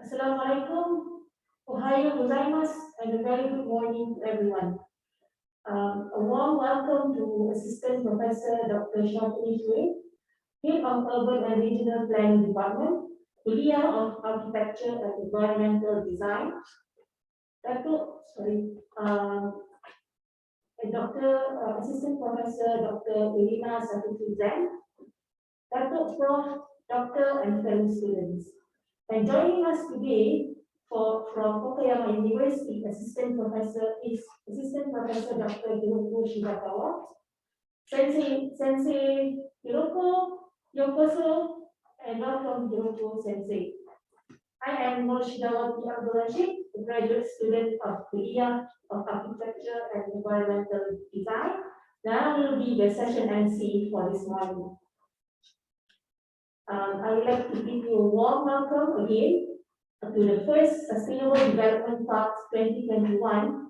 Assalamualaikum, Ohayama gozaimasu, and a very good morning to everyone. A warm welcome to Assistant Professor Dr. Safitri, Head of Urban and Regional Planning Department, Kuliah of Architecture and Environmental Design, Assistant Professor Dr. Irina Safitri, Prof, Doctor, and fellow students. And joining us today from Okayama University, Assistant Professor Dr. Hiroko Shibakawa, Sensei Hiroko, Yokoso, and welcome Hiroko Sensei. I am Norshidawati Abdul Rashid, a graduate student of Kuliah of Architecture and Environmental Design. Now I will be the session MC for this morning. I would like to give you a warm welcome again to the first Sustainable Development Talks 2021,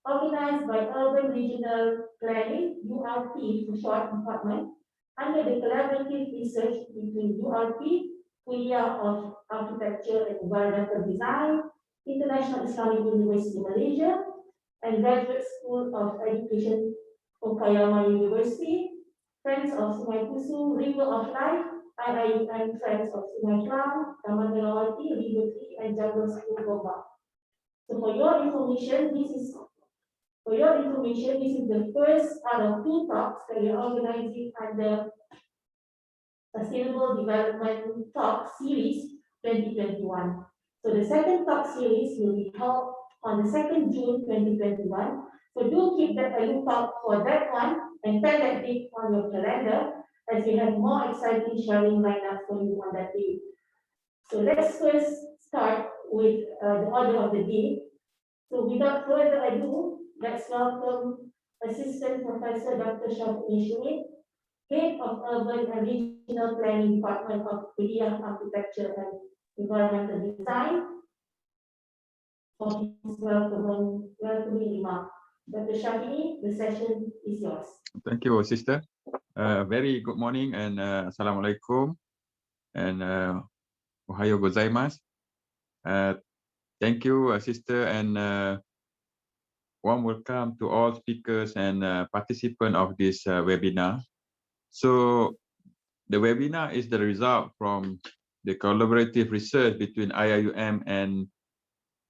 organized by Urban Regional Planning, URP for short department, under the collaborative research between URP, Kuliah of Architecture and Environmental Design, International Islamic University Malaysia, and Graduate School of Education, Okayama University, Friends of Sungai Kusu, River of Life, and Friends of Sungai Klang, Taman Melawati, River Tree, and Jungle School Gombak. So for your information, this is the first out of two talks that we are organizing under Sustainable Development Talk Series 2021. So the second talk series will be held on the 2nd June 2021. So do keep a lookout for that one and tag that date on your calendar, as we have more exciting sharing lineup for you on that day. So let's first start with the order of the day. So without further ado, let's welcome Assistant Professor Dr. Safitri, Head of Urban and Regional Planning Department of Kuliah Architecture and Environmental Design, for his welcoming remark. Dr. Safitri, the session is yours. Thank you, sister. Very good morning and assalamualaikum and ohayo gozaimasu. Thank you, sister, and warm welcome to all speakers and participants of this webinar. So the webinar is the result from the collaborative research between IIUM and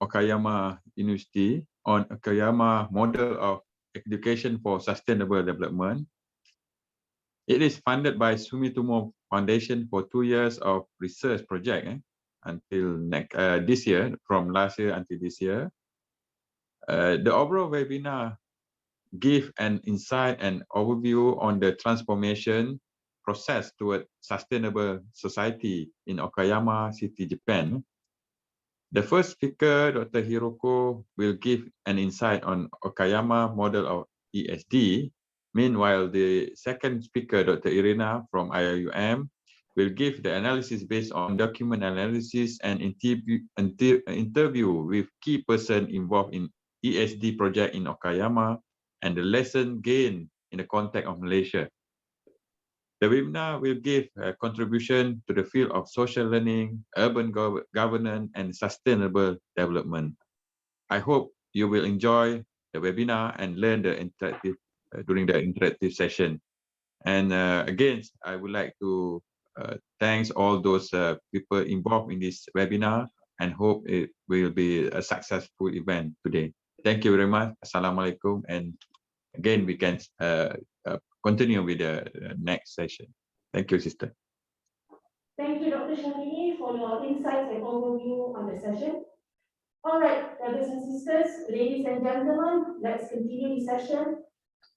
Okayama University on Okayama model of education for sustainable development. It is funded by Sumitomo Foundation for 2 years of research project until this year, from last year until this year. The overall webinar give an insight and overview on the transformation process toward sustainable society in Okayama City, Japan. The first speaker, Dr. Hiroko, will give an insight on Okayama model of ESD. Meanwhile, the second speaker, Dr. Irina from IIUM, will give the analysis based on document analysis and interview with key person involved in ESD project in Okayama and the lesson gained in the context of Malaysia. The webinar will give a contribution to the field of social learning, urban governance, and sustainable development. I hope you will enjoy the webinar and learn the interactive during the interactive session. And again, I would like to thank all those people involved in this webinar and hope it will be a successful event today. Thank you very much. Assalamualaikum. And again, we can continue with the next session. Thank you, sister. Thank you, Dr. Shamini, for your insights and overview on the session. All right, brothers and sisters, ladies and gentlemen, let's continue the session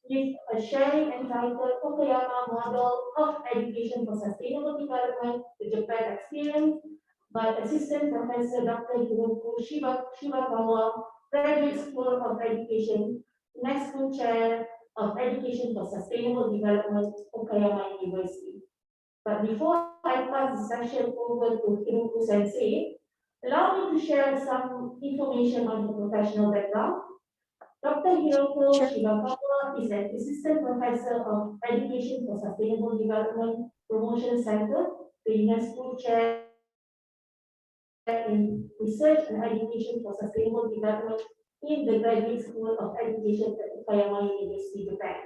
with a sharing entitled Okayama Model of Education for Sustainable Development, the Japan Experience, by Assistant Professor Dr. Hiroko Shibakawa, Graduate School of Education, UNESCO Chair of Education for Sustainable Development, Okayama University. But before I pass the session over to Hiroko Sensei, allow me to share some information on her professional background. Dr. Hiroko Shibakawa is an Assistant Professor of Education for Sustainable Development Promotion Center, the UNESCO Chair in research and education for sustainable development in the Graduate School of Education at Okayama University, Japan.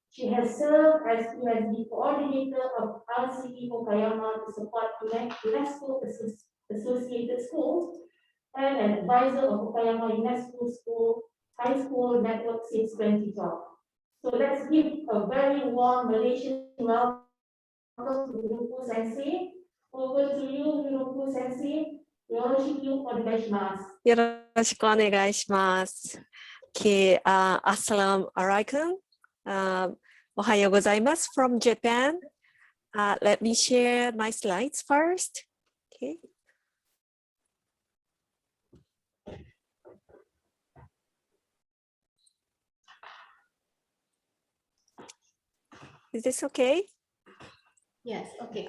She has served as PhD coordinator of RCE Okayama to support UNESCO associated schools and an advisor of Okayama UNESCO School High School Network since 2012. So let's give a very warm Malaysian welcome to Hiroko Sensei. Over to you, Hiroko Sensei. よろしくお願いします。よろしくお願いします。Okay, Assalamu alaikum. Ohayo gozaimasu from Japan. Let me share my slides first. Okay. Is this okay? Yes, okay.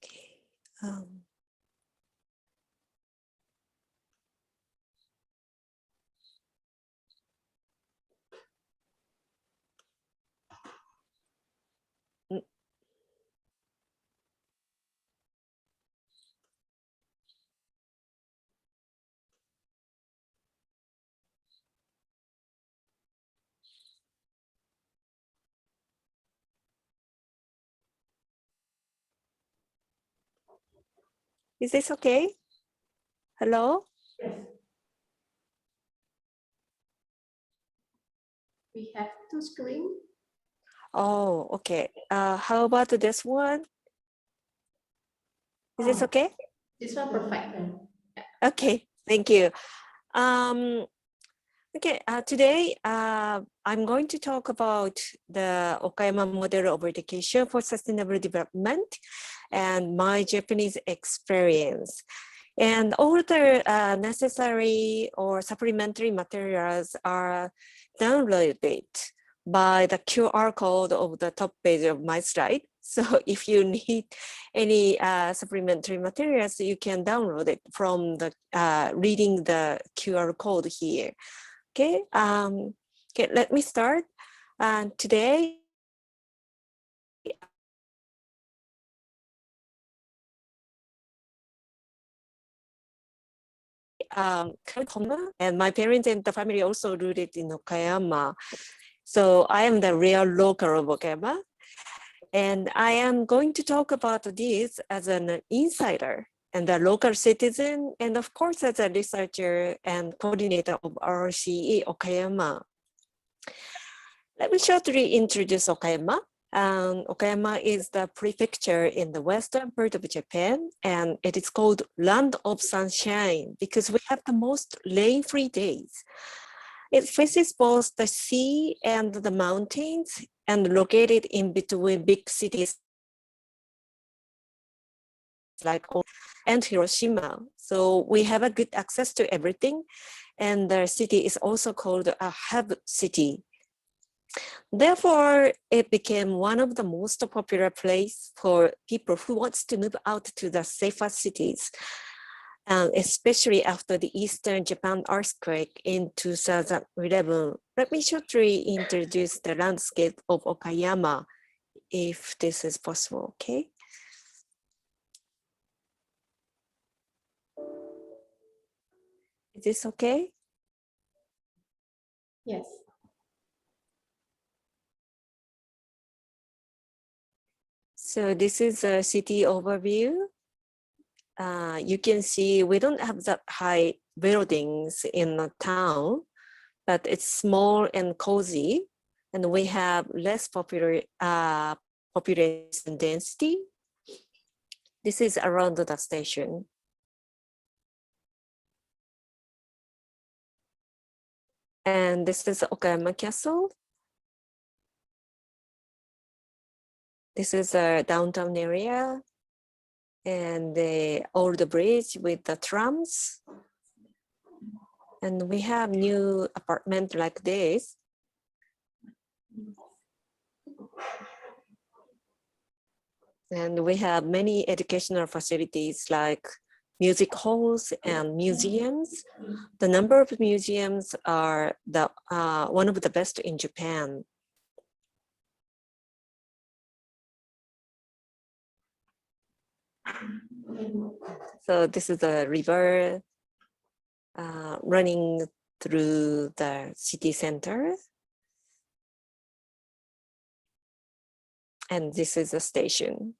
Okay. Is this okay? Hello? Yes. We have two screens. Oh, okay. How about this one? Is this okay? This one perfect. Okay, thank you. Okay, today I'm going to talk about the Okayama model of education for sustainable development and my Japanese experience. And all the necessary or supplementary materials are downloaded by the QR code of the top page of my slide. So if you need any supplementary materials, you can download it from the reading the QR code here. Okay, okay, let me start. Today, and my parents and the family also rooted in Okayama. So I am the real local of Okayama. And I am going to talk about this as an insider and a local citizen, and of course, as a researcher and coordinator of RCE Okayama. Let me shortly introduce Okayama. Okayama is the prefecture in the western part of Japan, and it is called Land of Sunshine because we have the most rain-free days. It faces both the sea and the mountains and located in between big cities like and Hiroshima. So we have a good access to everything. And the city is also called a hub city. Therefore, it became one of the most popular places for people who wants to move out to the safer cities, especially after the Eastern Japan earthquake in 2011. Let me shortly introduce the landscape of Okayama, if this is possible, okay? Is this okay? Yes. So this is a city overview. You can see we don't have that high buildings in the town, but it's small and cozy, and we have less population density. This is around the station. And this is Okayama Castle. This is a downtown area and the old bridge with the trams. And we have new apartment like this. And we have many educational facilities like music halls and museums. The number of museums are one of the best in Japan. So this is a river running through the city center. And this is a station.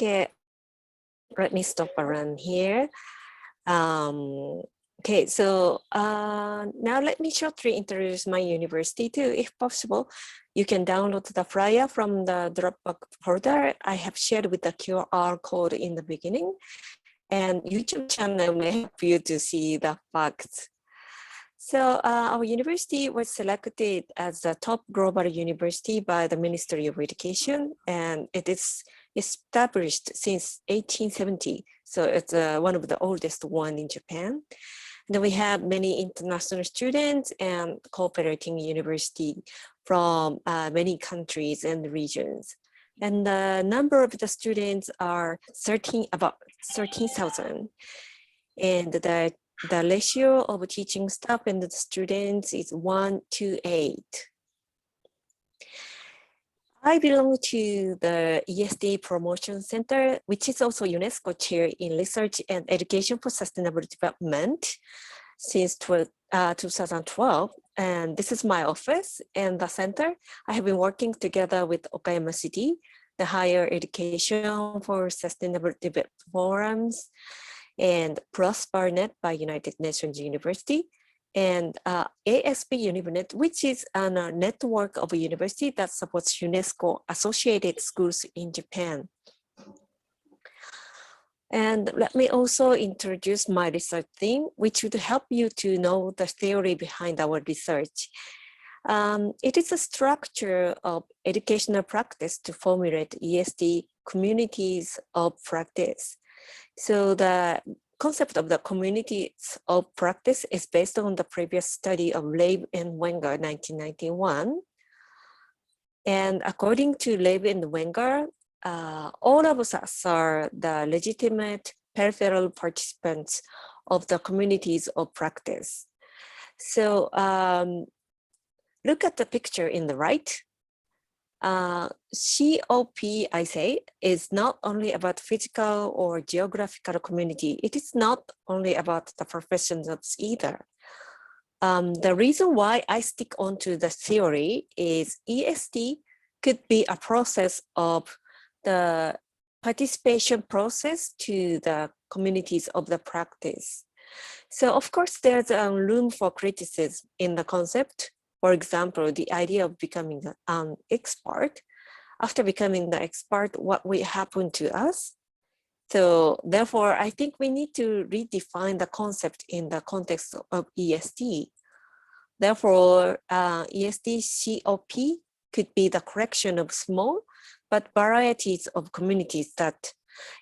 Okay, let me stop around here. Okay, so now let me shortly introduce my university too. If possible, you can download the flyer from the Dropbox folder I have shared with the QR code in the beginning, and YouTube channel may help you to see the facts. So our university was selected as the top global university by the Ministry of Education, and it is established since 1870. So it's one of the oldest one in Japan. And we have many international students and cooperating university from many countries and regions. And the number of the students are about 13,000. And the ratio of teaching staff and the students is 1:8. I belong to the ESD Promotion Center, which is also UNESCO Chair in Research and Education for Sustainable Development since 2012. And this is my office and the center. I have been working together with Okayama City, the Higher Education for Sustainable Development Forums, and ASPnet by United Nations University, and ASPnet, which is a network of a university that supports UNESCO associated schools in Japan. And let me also introduce my research theme, which would help you to know the theory behind our research. It is a structure of educational practice to formulate ESD communities of practice. So the concept of the communities of practice is based on the previous study of Leib and Wenger, 1991. And according to Leib and Wenger, all of us are the legitimate peripheral participants of the communities of practice. So look at the picture in the right. COP, I say, is not only about physical or geographical community. It is not only about the professionals either. The reason why I stick onto the theory is ESD could be a process of the participation process to the communities of the practice. So of course, there's room for criticism in the concept. For example, the idea of becoming an expert. After becoming the expert, what will happen to us? So therefore, I think we need to redefine the concept in the context of ESD. Therefore, ESD COP could be the collection of small but varieties of communities that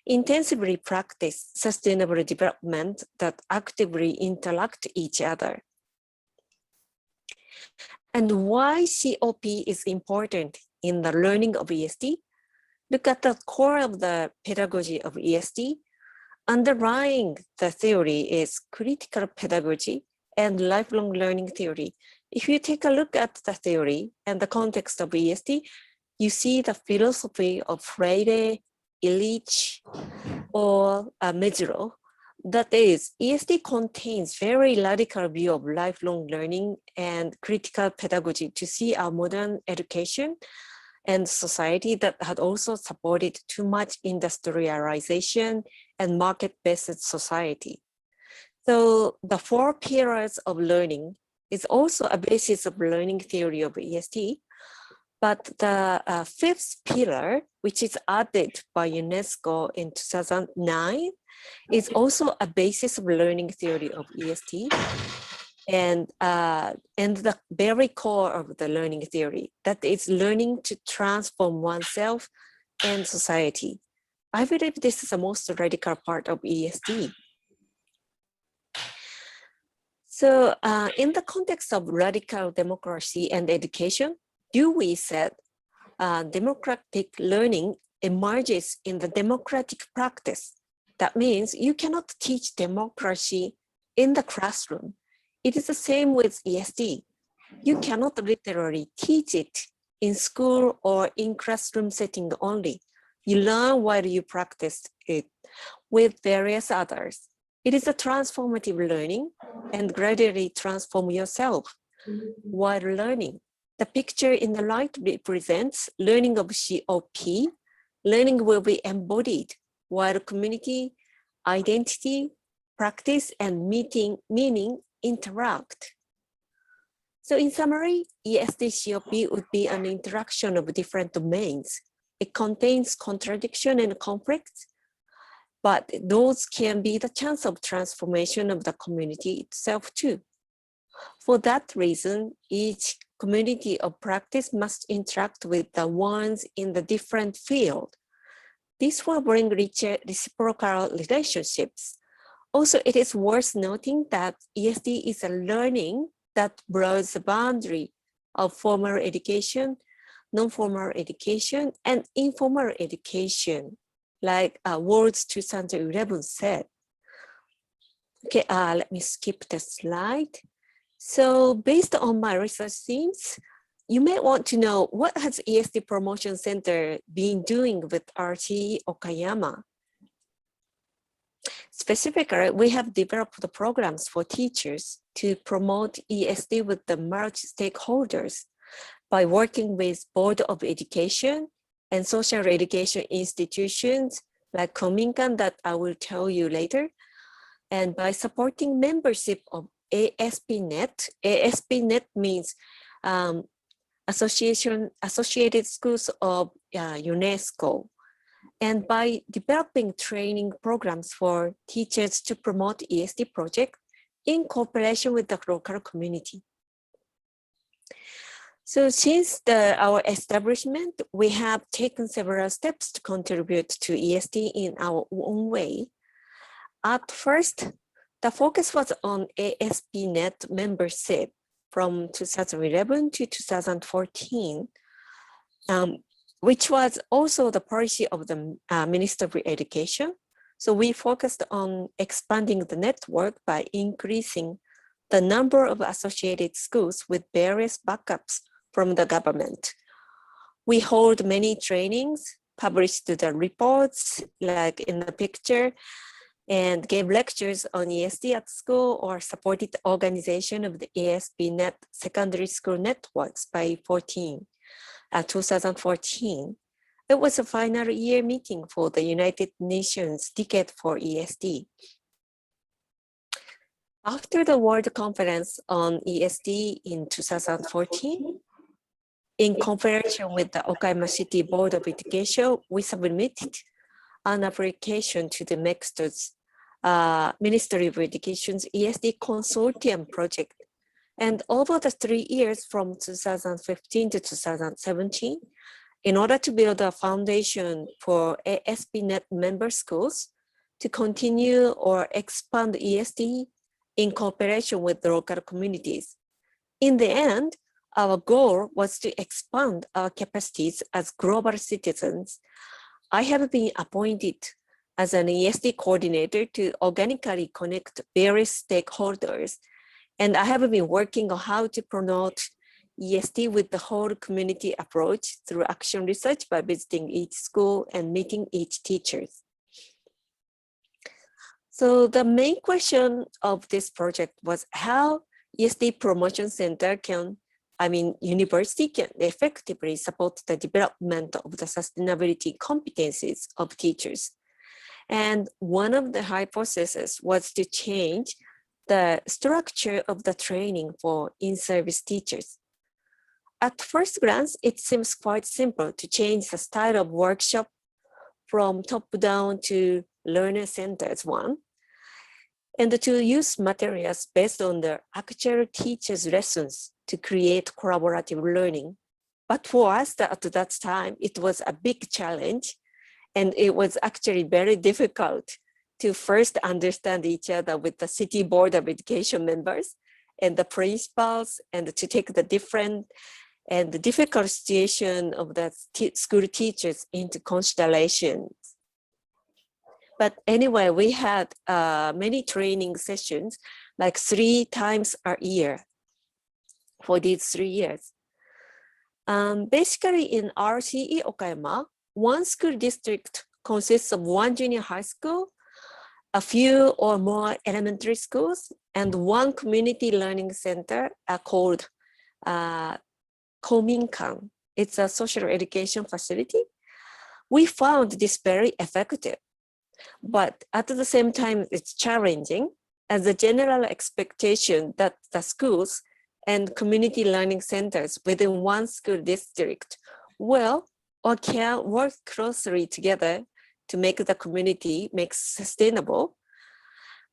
intensively practice sustainable development that actively interact each other. And why COP is important in the learning of ESD? Look at the core of the pedagogy of ESD. Underlying the theory is critical pedagogy and lifelong learning theory. If you take a look at the theory and the context of ESD, you see the philosophy of Freire, Illich, or Mezirow. That is, ESD contains very radical view of lifelong learning and critical pedagogy to see our modern education and society that had also supported too much industrialization and market-based society. So the 4 pillars of learning is also a basis of learning theory of ESD. But the fifth pillar, which is added by UNESCO in 2009, is also a basis of learning theory of ESD. And the very core of the learning theory, that is learning to transform oneself and society. I believe this is the most radical part of ESD. So in the context of radical democracy and education, Dewey said, democratic learning emerges in the democratic practice. That means you cannot teach democracy in the classroom. It is the same with ESD. You cannot literally teach it in school or in classroom setting only. You learn while you practice it with various others. It is a transformative learning and gradually transform yourself while learning. The picture in the right represents learning of COP. Learning will be embodied while community, identity, practice, and meaning interact. So in summary, ESD COP would be an interaction of different domains. It contains contradiction and conflict, but those can be the chance of transformation of the community itself too. For that reason, each community of practice must interact with the ones in the different field. This will bring richer reciprocal relationships. Also, it is worth noting that ESD is a learning that blurs the boundary of formal education, non-formal education, and informal education, like Words 2011 said. Okay, let me skip the slide. So based on my research themes, you may want to know what has ESD Promotion Center been doing with RT Okayama. Specifically, we have developed the programs for teachers to promote ESD with the multi-stakeholders by working with Board of Education and social education institutions like Kominkan that I will tell you later, and by supporting membership of ASPnet. ASPnet means Associated Schools of UNESCO, and by developing training programs for teachers to promote ESD project in cooperation with the local community. So since our establishment, we have taken several steps to contribute to ESD in our own way. At first, the focus was on ASPnet membership from 2011 to 2014, which was also the policy of the Minister of Education. So we focused on expanding the network by increasing the number of associated schools with various backups from the government. We hold many trainings, published the reports like in the picture, and gave lectures on ESD at school or supported the organization of the ASPnet secondary school networks by 2014. It was a final year meeting for the United Nations Decade for ESD. After the World Conference on ESD in 2014, in cooperation with the Okayama City Board of Education, we submitted an application to the Mexico's Ministry of Education's ESD Consortium project. And over the 3 years from 2015 to 2017, in order to build a foundation for ASPnet member schools to continue or expand ESD in cooperation with the local communities. In the end, our goal was to expand our capacities as global citizens. I have been appointed as an ESD coordinator to organically connect various stakeholders, and I have been working on how to promote ESD with the whole community approach through action research by visiting each school and meeting each teacher. So the main question of this project was how ESD Promotion Center university can effectively support the development of the sustainability competencies of teachers. And one of the hypotheses was to change the structure of the training for in-service teachers. At first glance, it seems quite simple to change the style of workshop from top-down to learner-centered one, and to use materials based on the actual teacher's lessons to create collaborative learning. But for us at that time, it was a big challenge, and it was actually very difficult to first understand each other with the City Board of Education members and the principals, and to take the different and the difficult situation of the school teachers into consideration. But anyway, we had many training sessions, like 3 times a year for these 3 years. Basically in RCE Okayama, one school district consists of 1 junior high school, a few or more elementary schools, and 1 community learning center called Kominkan. It's a social education facility. We found this very effective, but at the same time, it's challenging as the general expectation that the schools and community learning centers within 1 school district will or can work closely together to make the community sustainable.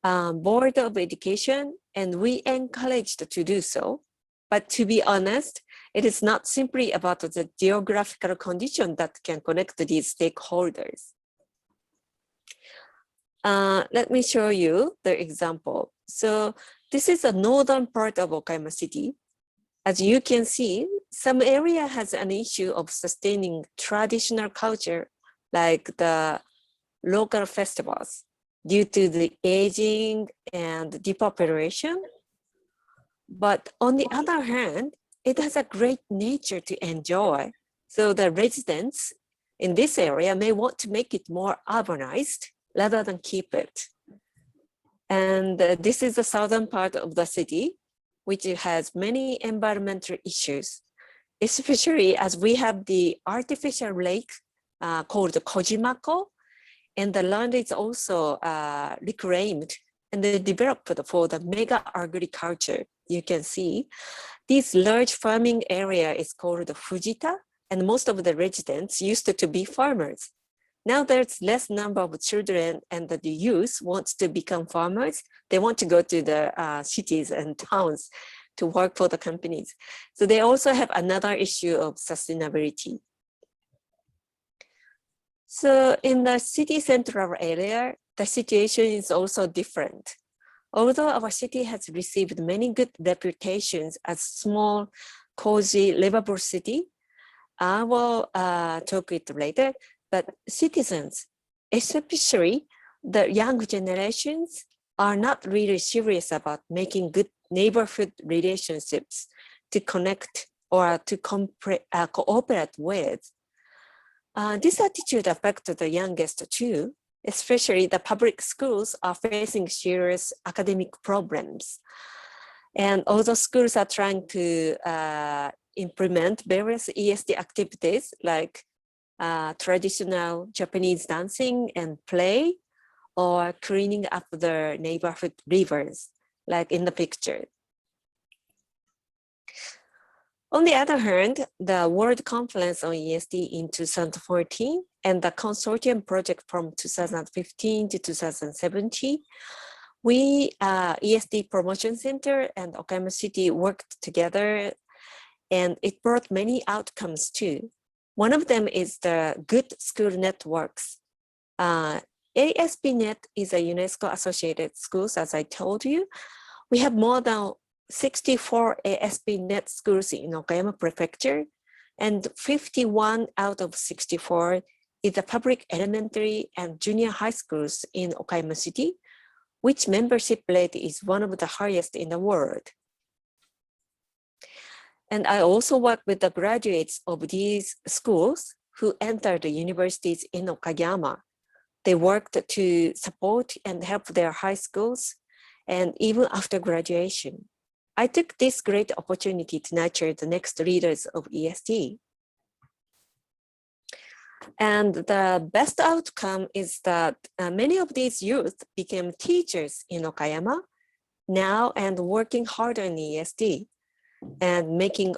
Board of Education, and we encouraged to do so. But to be honest, it is not simply about the geographical condition that can connect these stakeholders. Let me show you the example. So this is the northern part of Okayama City. As you can see, some area has an issue of sustaining traditional culture, like the local festivals, due to the aging and depopulation. But on the other hand, it has a great nature to enjoy. So the residents in this area may want to make it more urbanized rather than keep it. And this is the southern part of the city, which has many environmental issues, especially as we have the artificial lake called Kojimako, and the land is also reclaimed and developed for the mega agriculture. You can see this large farming area is called Fujita, and most of the residents used to be farmers. Now there's less number of children, and the youth wants to become farmers. They want to go to the cities and towns to work for the companies. So they also have another issue of sustainability. So in the city central area, the situation is also different. Although our city has received many good reputations as small, cozy, livable city, I will talk it later, but citizens, especially the young generations, are not really serious about making good neighborhood relationships to connect or to cooperate with. This attitude affects the youngest too, especially the public schools are facing serious academic problems. And although schools are trying to implement various ESD activities like traditional Japanese dancing and play, or cleaning up the neighborhood rivers, like in the picture. On the other hand, the World Conference on ESD in 2014 and the consortium project from 2015 to 2017, we, ESD Promotion Center and Okayama City worked together, and it brought many outcomes too. One of them is the good school networks. ASPnet is a UNESCO associated schools, as I told you. We have more than 64 ASPnet schools in Okayama Prefecture, and 51 out of 64 is the public elementary and junior high schools in Okayama City, which membership rate is one of the highest in the world. And I also work with the graduates of these schools who entered the universities in Okayama. They worked to support and help their high schools, and even after graduation. I took this great opportunity to nurture the next leaders of ESD. And the best outcome is that many of these youth became teachers in Okayama, now and working hard on ESD and making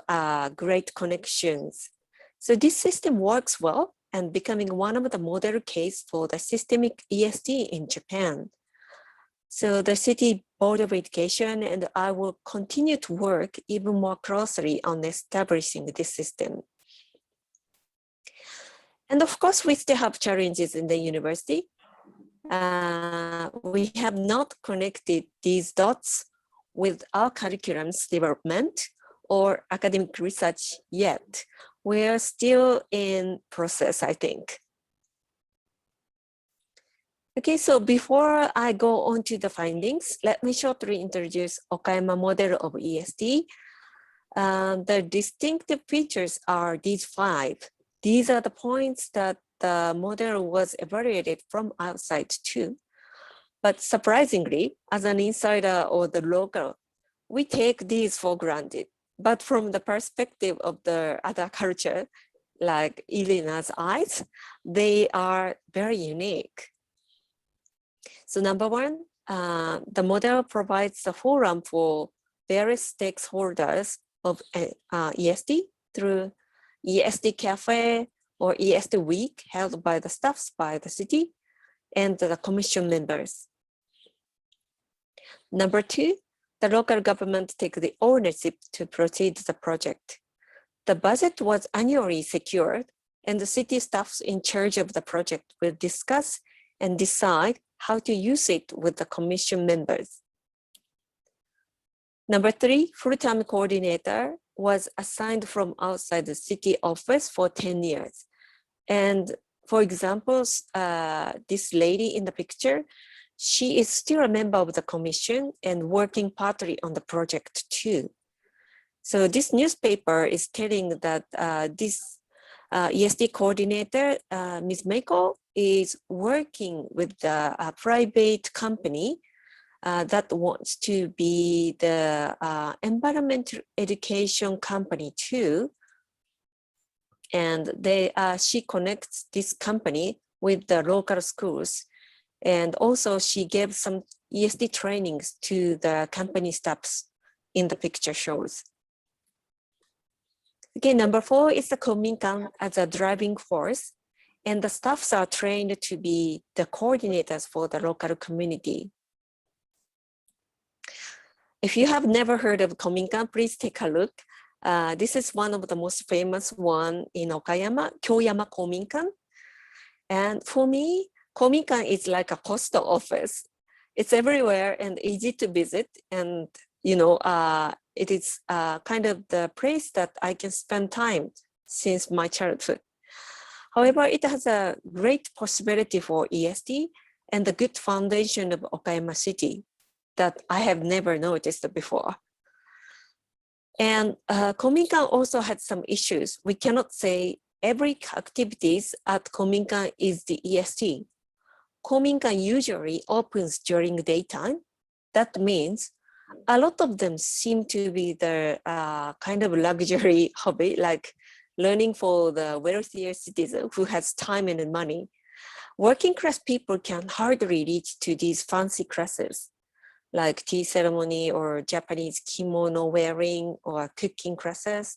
great connections. So this system works well and becoming one of the model case for the systemic ESD in Japan. So the City Board of Education and I will continue to work even more closely on establishing this system. And of course, we still have challenges in the university. We have not connected these dots with our curriculum's development or academic research yet. We're still in process, I think. Okay, so before I go on to the findings, let me shortly introduce Okayama model of ESD. The distinctive features are these 5. These are the points that the model was evaluated from outside too. But surprisingly, as an insider or the local, we take these for granted. But from the perspective of the other culture, like Irina's eyes, they are very unique. So number 1, the model provides a forum for various stakeholders of ESD through ESD Cafe or ESD Week held by the staffs by the city and the commission members. Number 2, the local government takes the ownership to proceed the project. The budget was annually secured and the city staffs in charge of the project will discuss and decide how to use it with the commission members. Number 3, full-time coordinator was assigned from outside the city office for 10 years. And for example, this lady in the picture, she is still a member of the commission and working partly on the project too. So this newspaper is telling that this ESD coordinator, Ms. Meiko, is working with a private company that wants to be the environmental education company too. And she connects this company with the local schools. And also she gave some ESD trainings to the company staffs in the picture shows. Okay, number 4 is the Kominkan as a driving force. And the staffs are trained to be the coordinators for the local community. If you have never heard of Kominkan, please take a look. This is one of the most famous one in Okayama, Okayama Kominkan. And for me, Kominkan is like a postal office. It's everywhere and easy to visit. And, it is kind of the place that I can spend time since my childhood. However, it has a great possibility for ESD and the good foundation of Okayama City that I have never noticed before. And Kominkan also had some issues. We cannot say every activities at Kominkan is the ESD. Kominkan usually opens during daytime. That means a lot of them seem to be the kind of luxury hobby, like learning for the wealthier citizen who has time and money. Working class people can hardly reach to these fancy classes, like tea ceremony or Japanese kimono wearing or cooking classes.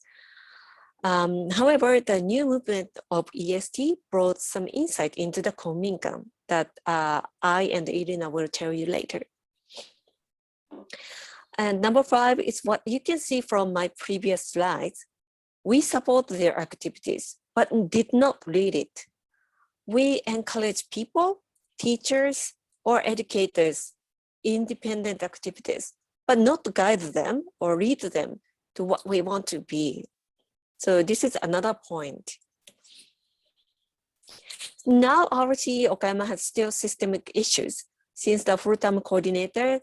However, the new movement of ESD brought some insight into the Kominkan that I and Irina will tell you later. And number 5 is what you can see from my previous slides. We support their activities, but did not lead it. We encourage people, teachers, or educators, independent activities, but not guide them or lead them to what we want to be. So this is another point. Now our city, Okayama, has still systemic issues since the full-time coordinator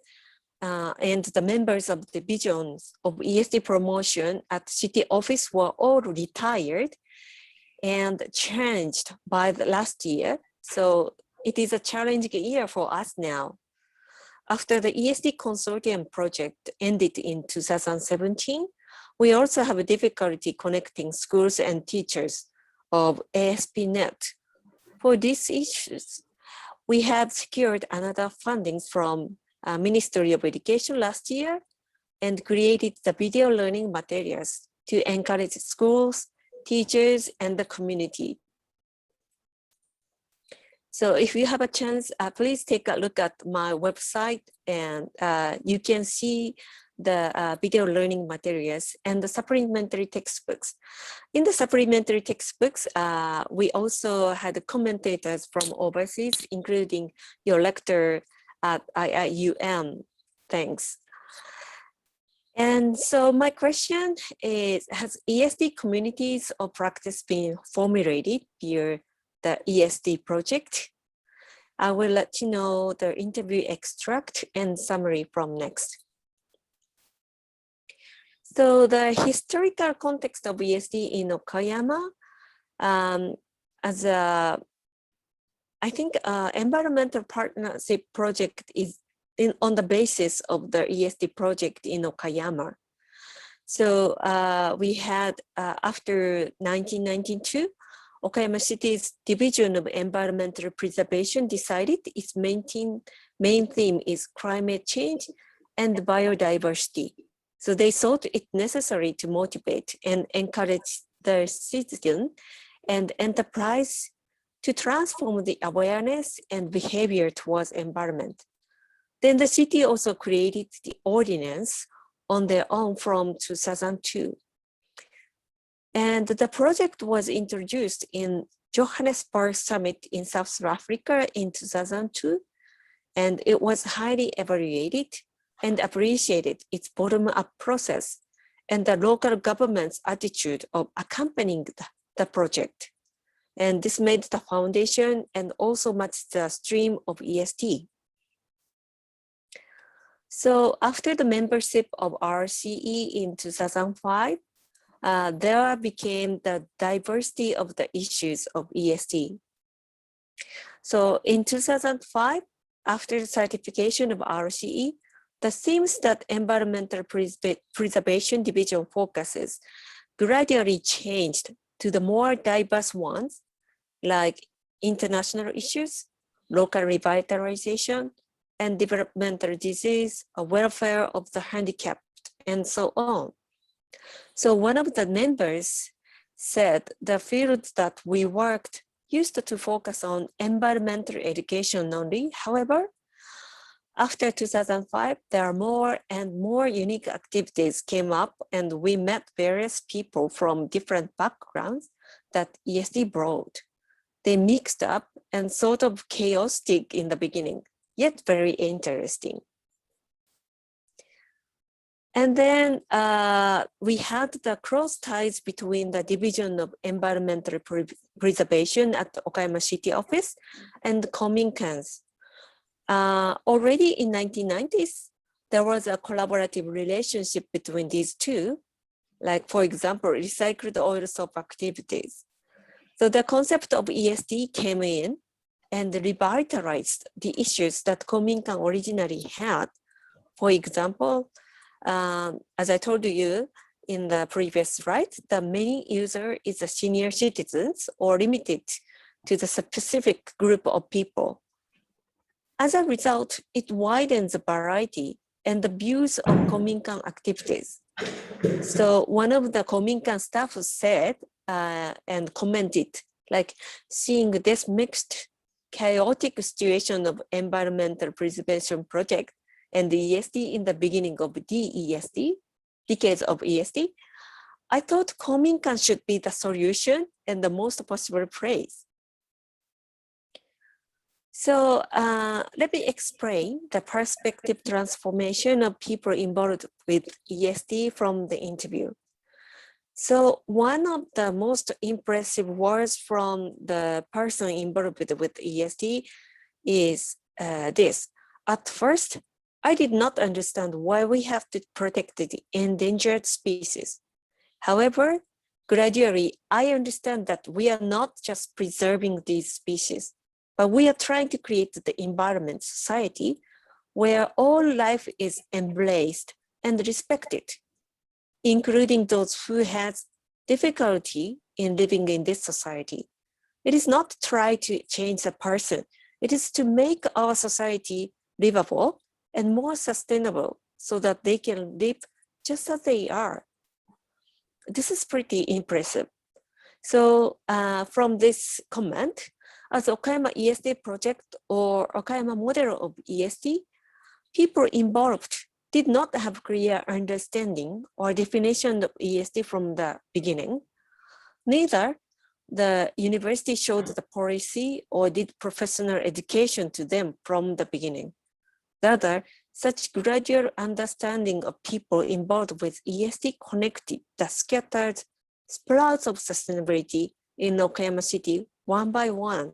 and the members of the divisions of ESD promotion at city office were all retired and changed by the last year. So it is a challenging year for us now. After the ESD consortium project ended in 2017, we also have a difficulty connecting schools and teachers of ASPnet. For these issues, we have secured another funding from Ministry of Education last year and created the video learning materials to encourage schools, teachers, and the community. So if you have a chance, please take a look at my website, and you can see the video learning materials and the supplementary textbooks. In the supplementary textbooks, we also had commentators from overseas, including your lecturer at IIUM. Thanks. And so my question is, has ESD communities of practice been formulated via the ESD project? I will let you know the interview extract and summary from next. So the historical context of ESD in Okayama, as a, I think environmental partnership project is on the basis of the ESD project in Okayama. So we had, after 1992, Okayama City's Division of Environmental Preservation decided its main theme is climate change and biodiversity. So they thought it necessary to motivate and encourage the citizen and enterprise to transform the awareness and behavior towards environment. Then the city also created the ordinance on their own from 2002. And the project was introduced in Johannesburg Summit in South Africa in 2002, and it was highly evaluated and appreciated its bottom-up process and the local government's attitude of accompanying the project. And this made the foundation and also matched the stream of ESD. So after the membership of RCE in 2005, there became the diversity of the issues of ESD. So in 2005, after the certification of RCE, the themes that Environmental Preservation Division focuses gradually changed to the more diverse ones, like international issues, local revitalization, and developmental disease, welfare of the handicapped, and so on. So one of the members said the fields that we worked used to focus on environmental education only. However, after 2005, there are more and more unique activities came up, and we met various people from different backgrounds that ESD brought. They mixed up and sort of chaotic in the beginning, yet very interesting. And then we had the cross ties between the Division of Environmental Preservation at the Okayama City office and Kominkans. Already in 1990s, there was a collaborative relationship between these two, like for example, recycled oil soap activities. So the concept of ESD came in and revitalized the issues that Kominkan originally had. For example, as I told you in the previous slide, the main user is the senior citizens or limited to the specific group of people. As a result, it widens the variety and the views of Kominkan activities. So one of the Kominkan staff said and commented, like, seeing this mixed chaotic situation of environmental preservation project and the ESD in the beginning of the ESD, decades of ESD, I thought Kominkan should be the solution and the most possible place. So let me explain the perspective transformation of people involved with ESD from the interview. So one of the most impressive words from the person involved with ESD is this. At first, I did not understand why we have to protect the endangered species. However, gradually, I understand that we are not just preserving these species, but we are trying to create the environment society where all life is embraced and respected, including those who have difficulty in living in this society. It is not to try to change the person. It is to make our society livable and more sustainable so that they can live just as they are. This is pretty impressive. So from this comment, as Okayama ESD project or Okayama model of ESD, people involved did not have clear understanding or definition of ESD from the beginning. Neither the university showed the policy or did professional education to them from the beginning. Rather, such gradual understanding of people involved with ESD connected the scattered sprouts of sustainability in Okayama City one by one.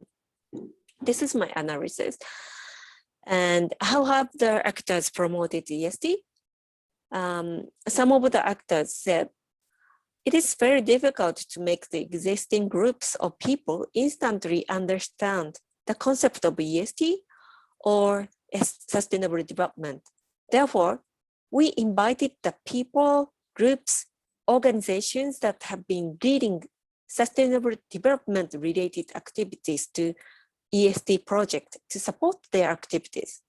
This is my analysis. And how have the actors promoted ESD? Some of the actors said, it is very difficult to make the existing groups of people instantly understand the concept of ESD or sustainable development. Therefore, we invited the people, groups, organizations that have been leading sustainable development related activities to ESD project to support their activities.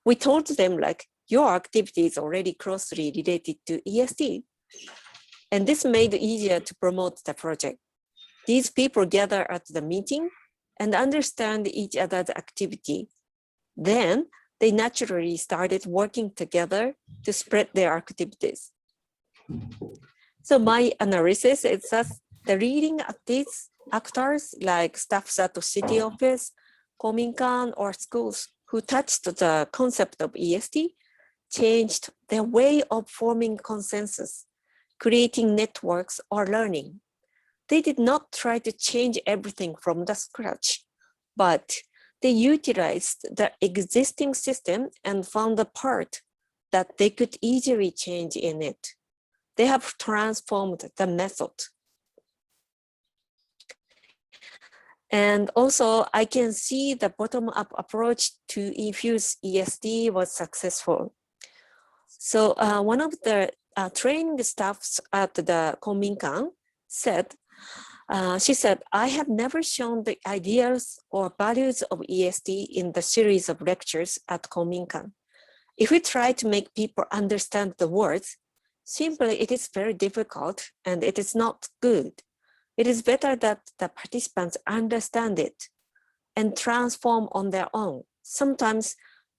We told them like, your activity is already closely related to ESD. And this made it easier to promote the project. These people gather at the meeting and understand each other's activity. Then they naturally started working together to spread their activities. So my analysis is that the leading actors like staffs at the city office, Kominkan, or schools who touched the concept of ESD changed their way of forming consensus, creating networks or learning. They did not try to change everything from the scratch, but they utilized the existing system and found the part that they could easily change in it. They have transformed the method. And also, I can see the bottom-up approach to Infuse ESD was successful. So one of the training staffs at the Kominkan said, she said, I have never shown the ideas or values of ESD in the series of lectures at Kominkan. If we try to make people understand the words, simply it is very difficult and it is not good. It is better that the participants understand it and transform on their own. Sometimes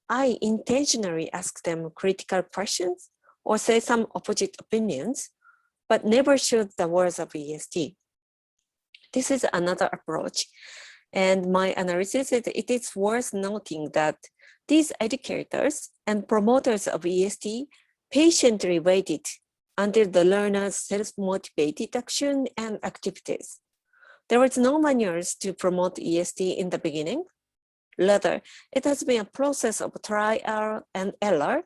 I intentionally ask them critical questions or say some opposite opinions, but never show the words of ESD. This is another approach. And my analysis is it is worth noting that these educators and promoters of ESD patiently waited until the learners self-motivated action and activities. There was no manuals to promote ESD in the beginning. Rather, it has been a process of trial and error,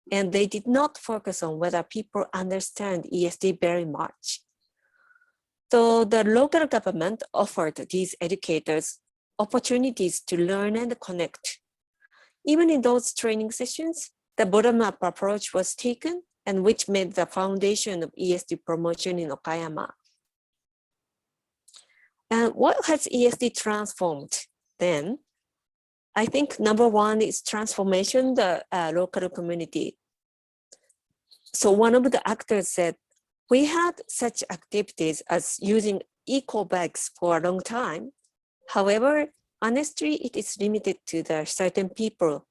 and they did not focus on whether people understand ESD very much. So the local government offered these educators opportunities to learn and connect. Even in those training sessions, the bottom-up approach was taken, and which made the foundation of ESD promotion in Okayama. And what has ESD transformed then? I think number one is transformation the local community. So one of the actors said, we had such activities as using eco bags for a long time. However, honestly, it is limited to the certain people.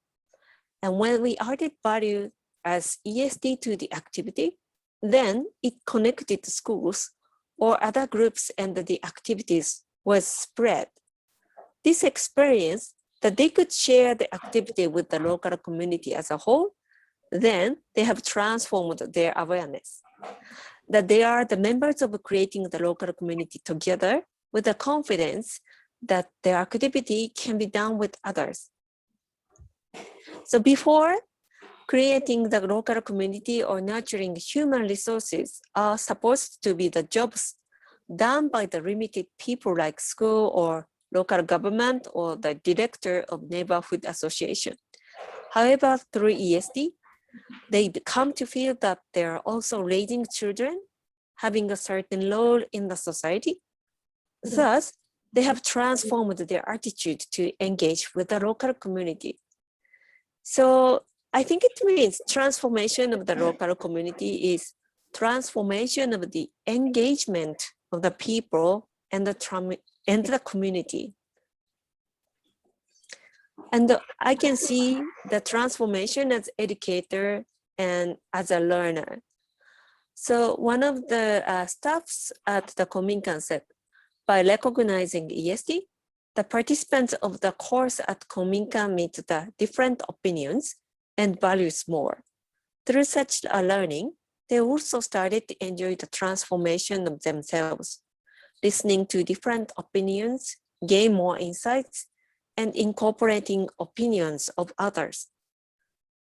And when we added value as ESD to the activity, then it connected to schools or other groups and the activities was spread. This experience that they could share the activity with the local community as a whole, then they have transformed their awareness. That they are the members of creating the local community together with the confidence that their activity can be done with others. So before, creating the local community or nurturing human resources are supposed to be the jobs done by the limited people like school or local government or the director of neighborhood association. However, through ESD, they come to feel that they are also raising children, having a certain role in the society. Thus, they have transformed their attitude to engage with the local community. So I think it means transformation of the local community is transformation of the engagement of the people and the community. And I can see the transformation as educator and as a learner. So one of the staffs at the Kominkan said, by recognizing ESD, the participants of the course at Kominkan meet the different opinions and values more. Through such a learning, they also started to enjoy the transformation of themselves, listening to different opinions, gain more insights, and incorporating opinions of others.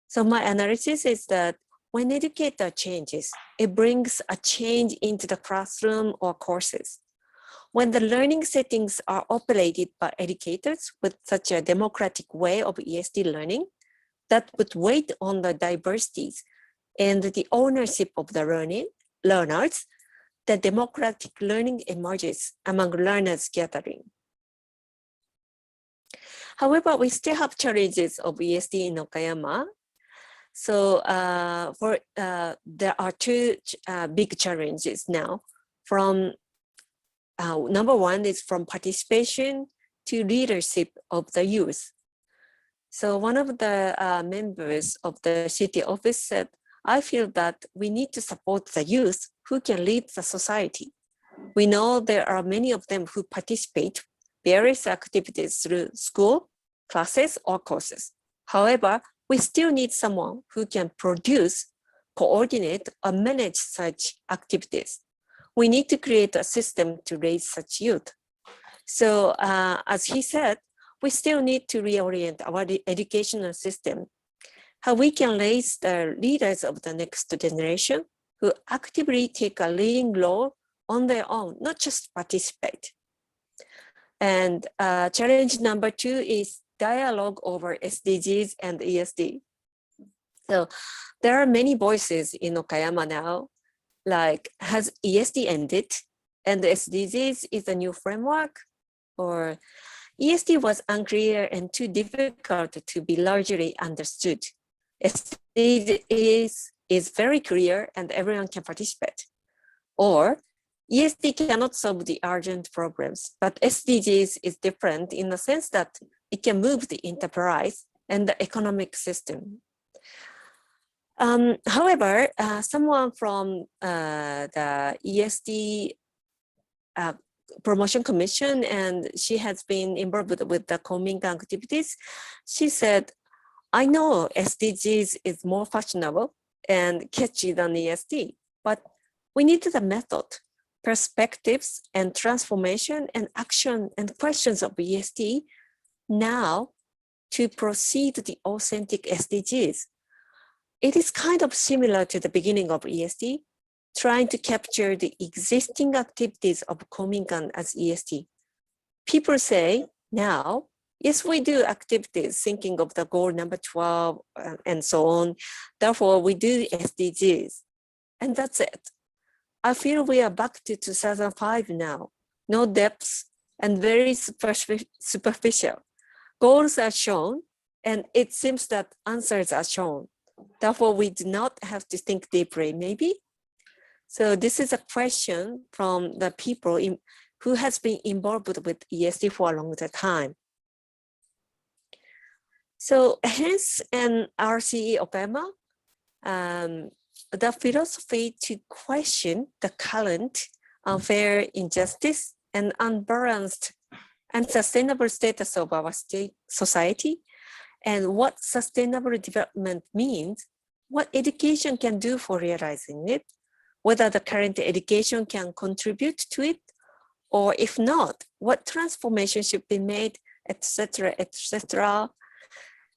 So my analysis is that when educator changes, it brings a change into the classroom or courses. When the learning settings are operated by educators with such a democratic way of ESD learning, that would weigh on the diversities and the ownership of the learners, the democratic learning emerges among learners gathering. However, we still have challenges of ESD in Okayama. So there are two big challenges now. From number one is from participation to leadership of the youth. So one of the members of the city office said, I feel that we need to support the youth who can lead the society. We know there are many of them who participate various activities through school, classes, or courses. However, we still need someone who can produce, coordinate, or manage such activities. We need to create a system to raise such youth. So as he said, we still need to reorient our educational system, how we can raise the leaders of the next generation who actively take a leading role on their own, not just participate. And challenge number two is dialogue over SDGs and ESD. So there are many voices in Okayama now, like has ESD ended and the SDGs is a new framework, or ESD was unclear and too difficult to be largely understood. SDGs is very clear and everyone can participate. Or ESD cannot solve the urgent problems, but SDGs is different in the sense that it can move the enterprise and the economic system. However, someone from the ESD Promotion Commission, and she has been involved with the Kominkan activities, she said, I know SDGs is more fashionable and catchy than ESD, but we need the method, perspectives, and transformation and action and questions of ESD now to proceed the authentic SDGs. It is kind of similar to the beginning of ESD, trying to capture the existing activities of Kominkan as ESD. People say now, yes, we do activities thinking of the goal number 12 and so on. Therefore, we do SDGs, and that's it. I feel we are back to 2005 now. No depth and very superficial. Goals are shown, and it seems that answers are shown. Therefore, we do not have to think deeply, maybe. So this is a question from the people who has been involved with ESD for a long time. So hence, in RCE Okayama, the philosophy to question the current unfair injustice and unbalanced and sustainable status of our society, and what sustainable development means, what education can do for realizing it, whether the current education can contribute to it, or if not, what transformation should be made, etc., etc.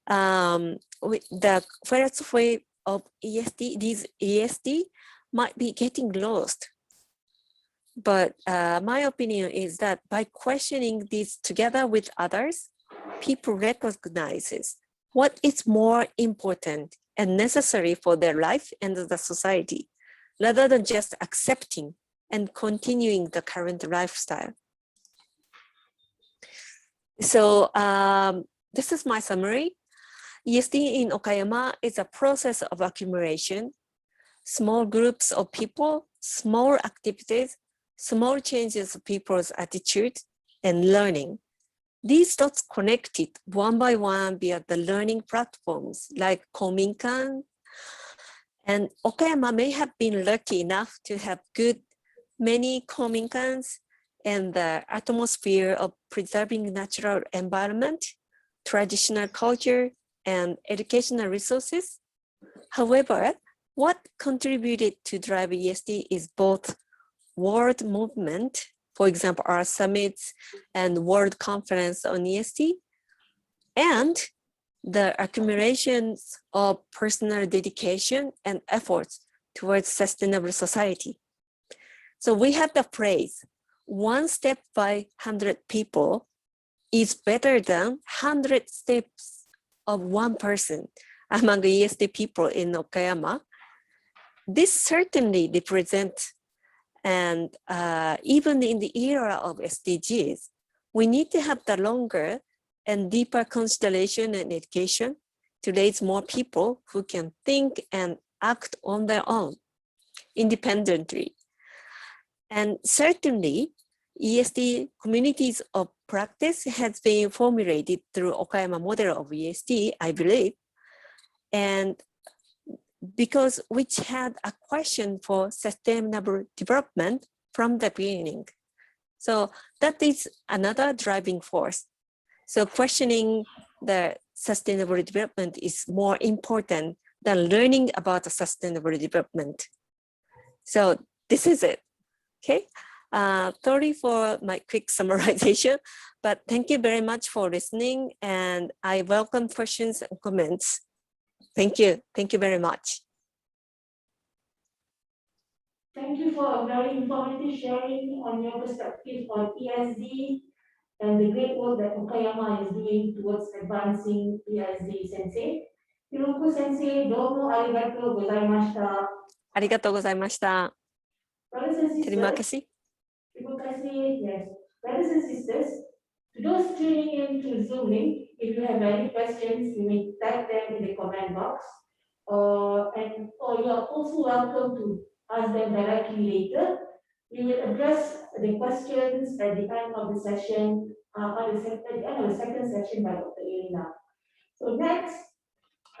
The philosophy of ESD, these ESD might be getting lost. But my opinion is that by questioning these together with others, people recognizes what is more important and necessary for their life and the society, rather than just accepting and continuing the current lifestyle. So this is my summary. ESD in Okayama is a process of accumulation, small groups of people, small activities, small changes of people's attitude and learning. These dots connected one by one via the learning platforms like Kominkan, and Okayama may have been lucky enough to have many Kominkans and the atmosphere of preserving natural environment, traditional culture, and educational resources. However, what contributed to drive ESD is both world movement, for example, our summits and world conference on ESD, and the accumulations of personal dedication and efforts towards sustainable society. So we have the phrase, one step by 100 people is better than 100 steps of one person among the ESD people in Okayama. This certainly represents, and even in the era of SDGs, we need to have the longer and deeper consideration and education to raise more people who can think and act on their own independently. And certainly, ESD communities of practice has been formulated through Okayama model of ESD, I believe, and because which had a question for sustainable development from the beginning. So that is another driving force. So questioning the sustainable development is more important than learning about the sustainable development. So this is it, okay? Sorry for my quick summarization, but thank you very much for listening, and I welcome questions and comments. Thank you very much. Thank you for a very informative sharing on your perspective on ESD and the great work that Okayama is doing towards advancing ESD sensei. Hiroko sensei, domo arigatou gozaimashita. Arigatou gozaimashita. Brothers and sisters, Terima kasih. terima kasih, yes. Brothers and sisters, to those tuning in to Zoom link, if you have any questions, you may type them in the comment box, or you are also welcome to ask them directly later. We will address the questions at the end of the session, at the end of the second session by Dr. Irina. So next,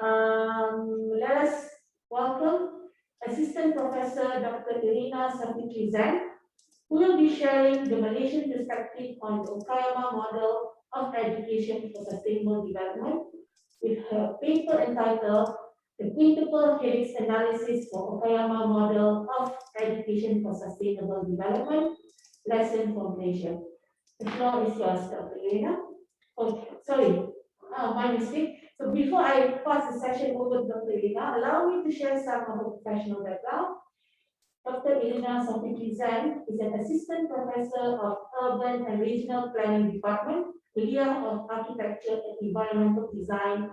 let us welcome Assistant Professor Dr. Irina Safitri, who will be sharing the Malaysian perspective on the Okayama model of education for sustainable development with her paper entitled The Quintuple Helix Analysis for Okayama Model of Education for Sustainable Development, Lesson from Malaysia. The floor is yours, Dr. Irina. Oh, sorry, my mistake. So before I pass the session over to Dr. Irina, allow me to share some of her professional background. Dr. Irina Safitri is an assistant professor of Urban and Regional Planning Department, College of Architecture and Environmental Design,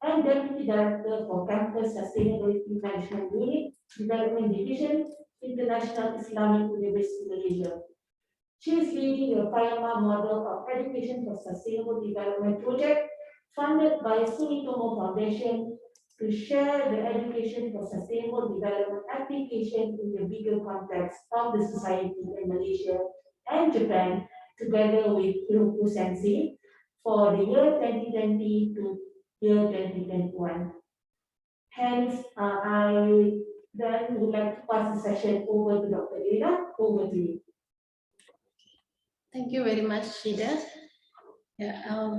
and Deputy Director for Campus Sustainability Management Unit, Development Division, International Islamic University, Malaysia. She is leading the Okayama Model of Education for Sustainable Development project funded by Sumitomo Foundation to share the education for sustainable development application in the bigger context of the society in Malaysia and Japan, together with Hiroko Sensei for the year 2020 to year 2021. Hence, I then would like to pass the session over to Dr. Irina. Over to you. Thank you very much, Shida. Yeah,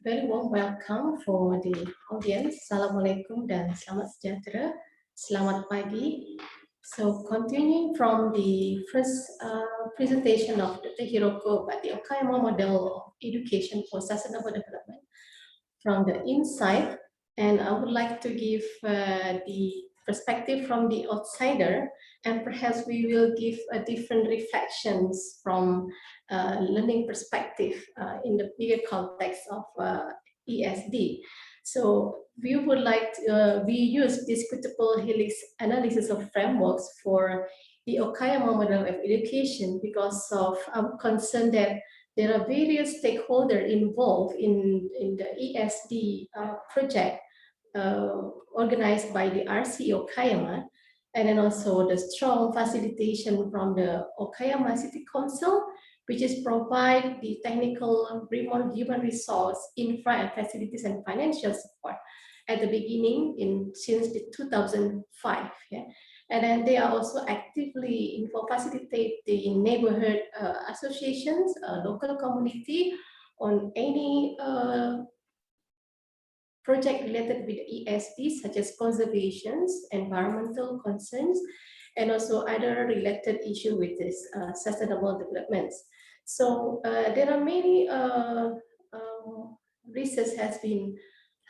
very warm welcome for the audience. Assalamualaikum dan selamat sejahtera. Selamat pagi. So continuing from the first presentation of Dr. Hiroko about the Okayama model of education for sustainable development from the inside, and I would like to give the perspective from the outsider, and perhaps we will give different reflections from learning perspective in the bigger context of ESD. So we would like to, we use this Quintuple Helix analysis of frameworks for the Okayama model of education because of our concern that there are various stakeholders involved in the ESD project organized by the RC Okayama, and then also the strong facilitation from the Okayama City Council, which is provide the technical, remote human resource, infra and facilities and financial support at the beginning since the 2005. Yeah? And then they are also actively facilitate the neighborhood associations, local community on any project related with ESG, such as conservations, environmental concerns, and also other related issue with this sustainable developments. So there are many research has been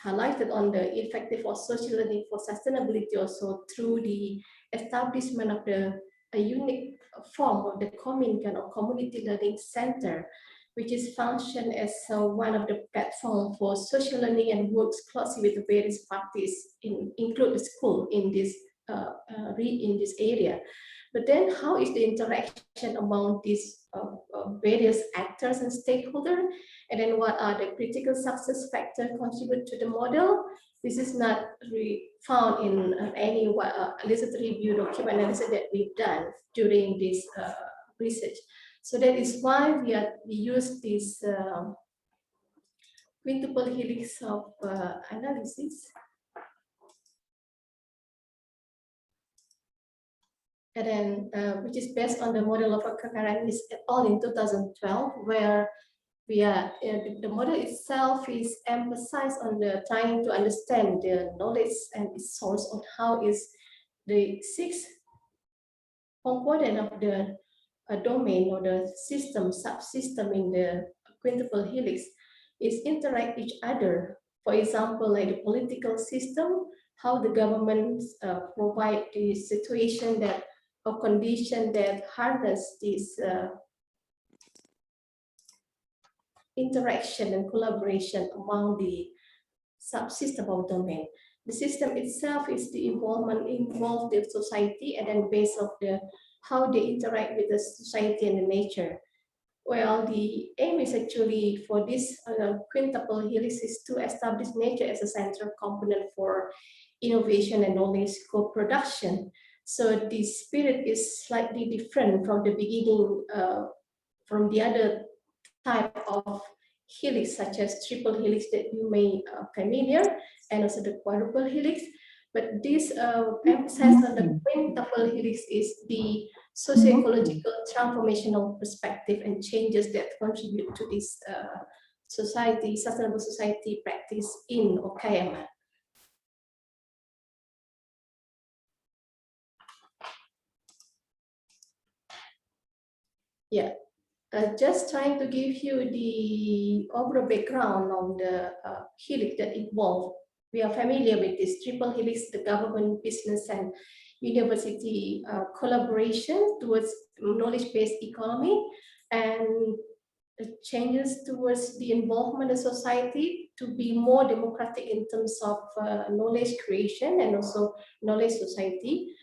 highlighted on the effective of social learning for sustainability also through the establishment of a unique form of the Kominkan or community learning center, which is function as one of the platform for social learning and works closely with the various parties, include the school in this area. But then how is the interaction among these various actors and stakeholders? And then what are the critical success factors contribute to the model? This is not found in any literature review document analysis that we've done during this research. So that is why we use this quintuple helix of analysis. And then, which is based on the model of Okayama et al. In 2012, where the model itself is emphasized on the trying to understand the knowledge and its source on how is the 6 component of the domain or the system, subsystem in the quintuple helix is interact each other. For example, like the political system, how the governments provide the situation that or condition that harness this interaction and collaboration among the subsystem of domain. The system itself is the involved the society, and then based on how they interact with the society and the nature. Well, the aim is actually for this quintuple helix is to establish nature as a central component for innovation and knowledge co-production. So the spirit is slightly different from the beginning, from the other type of helix, such as triple helix that you may familiar, and also the quadruple helix. But this emphasis on the quintuple helix is the socio-ecological transformational perspective and changes that contribute to this society, sustainable society practice in Okayama. Yeah, just trying to give you the overall background on the helix that involved. We are familiar with this triple helix, the government, business, and university collaboration towards knowledge-based economy, and changes towards the involvement of society to be more democratic in terms of knowledge creation and also knowledge society.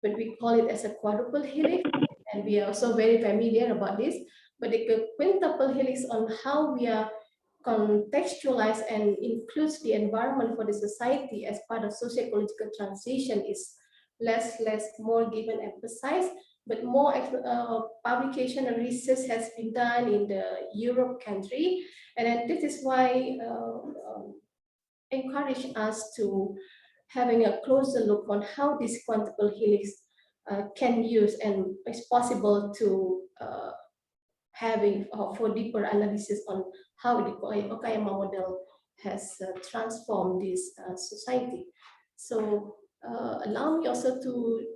But we call it as a quadruple helix, and we are also very familiar about this. But the quintuple helix on how we are contextualize and includes the environment for the society as part of socio-ecological transition is more given emphasized, but more publication and research has been done in the Europe country, and then this is why encourage us to having a closer look on how this quintuple helix can use and is possible to having for deeper analysis on how the Okayama model has transformed this society. So allow me also to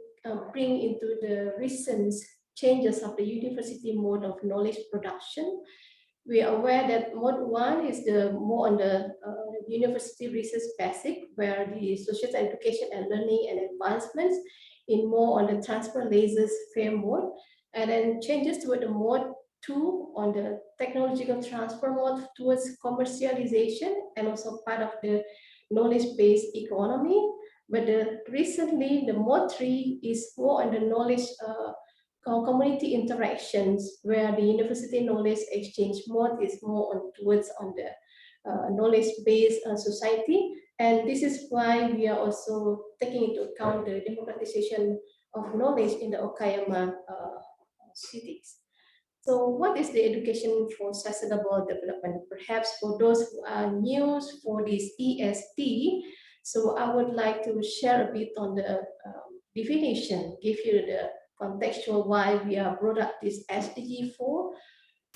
bring into the recent changes of the university mode of knowledge production. We are aware that mode 1 is the more on the university research basic, where the social education and learning and advancements in more on the transfer lasers fair mode, and then changes toward the mode 2 on the technological transfer mode towards commercialization and also part of the knowledge-based economy. But recently, the mode 3 is more on the knowledge community interactions, where the university knowledge exchange mode is more on towards on the knowledge-based society. And this is why we are also taking into account the democratization of knowledge in the Okayama cities. So what is the education for sustainable development? Perhaps for those who are new for this ESD, so I would like to share a bit on the definition, give you the contextual why we have brought up this SDG 4,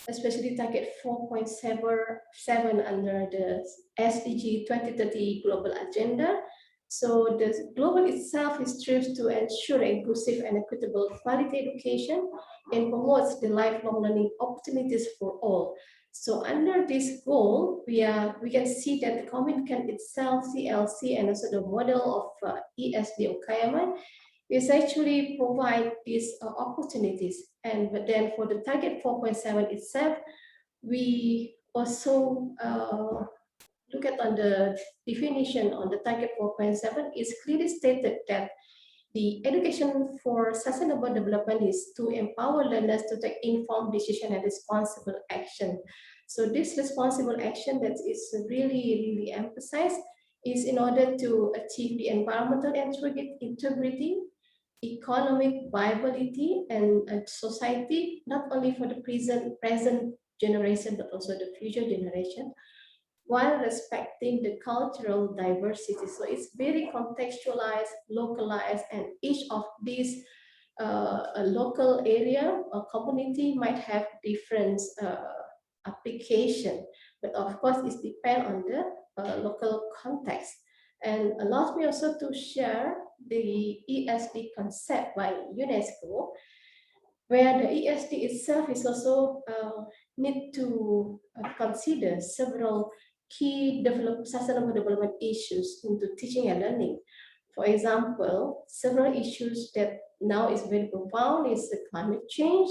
especially target 4.7 under the SDG 2030 Global Agenda. So the global itself strives to ensure inclusive and equitable quality education and promotes the lifelong learning opportunities for all. So under this goal, we can see that the Kominkan itself, CLC, and also the model of ESD Okayama is actually provide these opportunities. And but then for the target 4.7 itself, we also look at on the definition on the target 4.7 is clearly stated that the education for sustainable development is to empower learners to take informed decision and responsible action. So this responsible action that is really emphasized is in order to achieve the environmental integrity, economic viability, and society, not only for the present generation, but also the future generation, while respecting the cultural diversity. So it's very contextualized, localized, and each of these a local area or community might have different application, but of course it depends on the local context. And allows me also to share the ESD concept by UNESCO, where the ESD itself is also need to consider several key sustainable development issues into teaching and learning. For example, several issues that now is very profound is the climate change,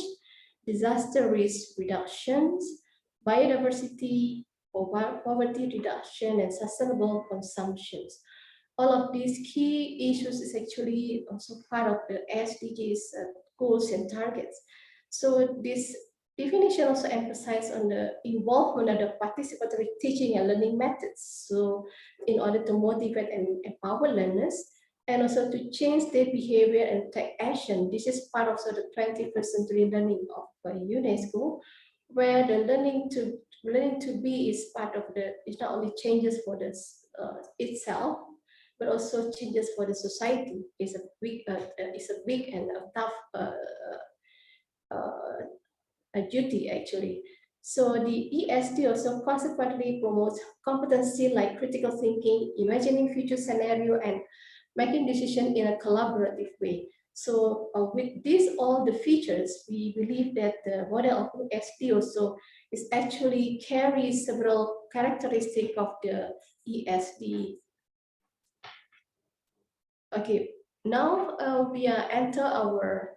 disaster risk reductions, biodiversity, poverty reduction, and sustainable consumptions. All of these key issues is actually also part of the SDGs goals and targets. So this definition also emphasizes on the involvement of the participatory teaching and learning methods. So in order to motivate and empower learners, and also to change their behavior and take action. This is part of the 21st century learning of UNESCO, where the learning to be is part of the, it's not only changes for this itself, but also changes for the society. It's a big and a tough a duty actually. So the ESD also consequently promotes competency like critical thinking, imagining future scenario, and making decisions in a collaborative way. So with these all the features, we believe that the model of ESD also is actually carries several characteristics of the ESD. Okay, now we enter our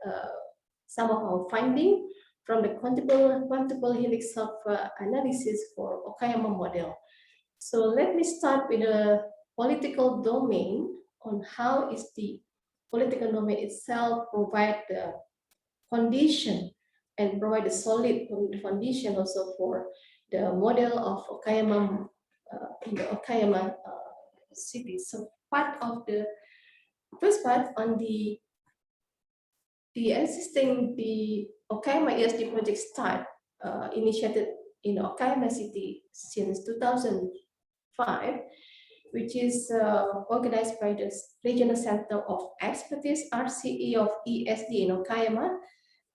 some of our findings from the quintuple helix of analysis for Okayama model. So let me start with the political domain on how is the political domain itself provide the condition and provide a solid foundation also for the model of Okayama in the Okayama city. So part of the first part on the Okayama ESD project start initiated in Okayama City since 2005, which is organized by the Regional Center of Expertise RCE of ESD in Okayama,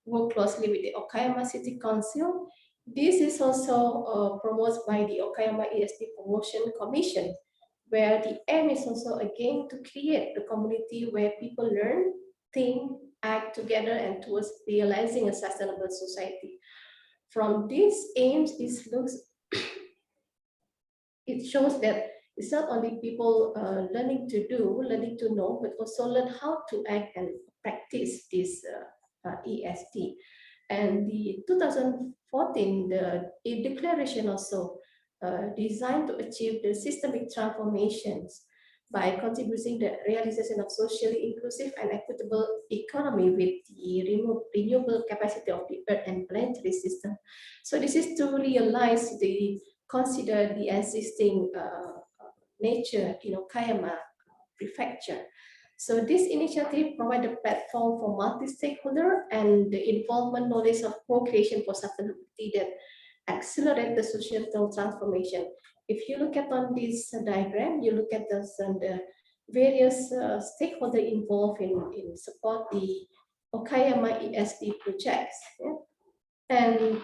work closely with the Okayama City Council. This is also promoted by the Okayama ESD Promotion Commission, where the aim is also again to create a community where people learn, think, act together and towards realizing a sustainable society. From these aims, it shows that it's not only people learning to do, learning to know, but also learn how to act and practice this ESD. And the 2014, the declaration also designed to achieve the systemic transformations by contributing the realization of socially inclusive and equitable economy with the renewable capacity of the earth and planetary system. So this is to realize the consider the existing nature in Okayama Prefecture. So this initiative provides a platform for multi-stakeholder and the involvement knowledge of co-creation for sustainability that accelerate the societal transformation. If you look at on this diagram, you look at the various stakeholders involved in support the Okayama ESD projects. Yeah? And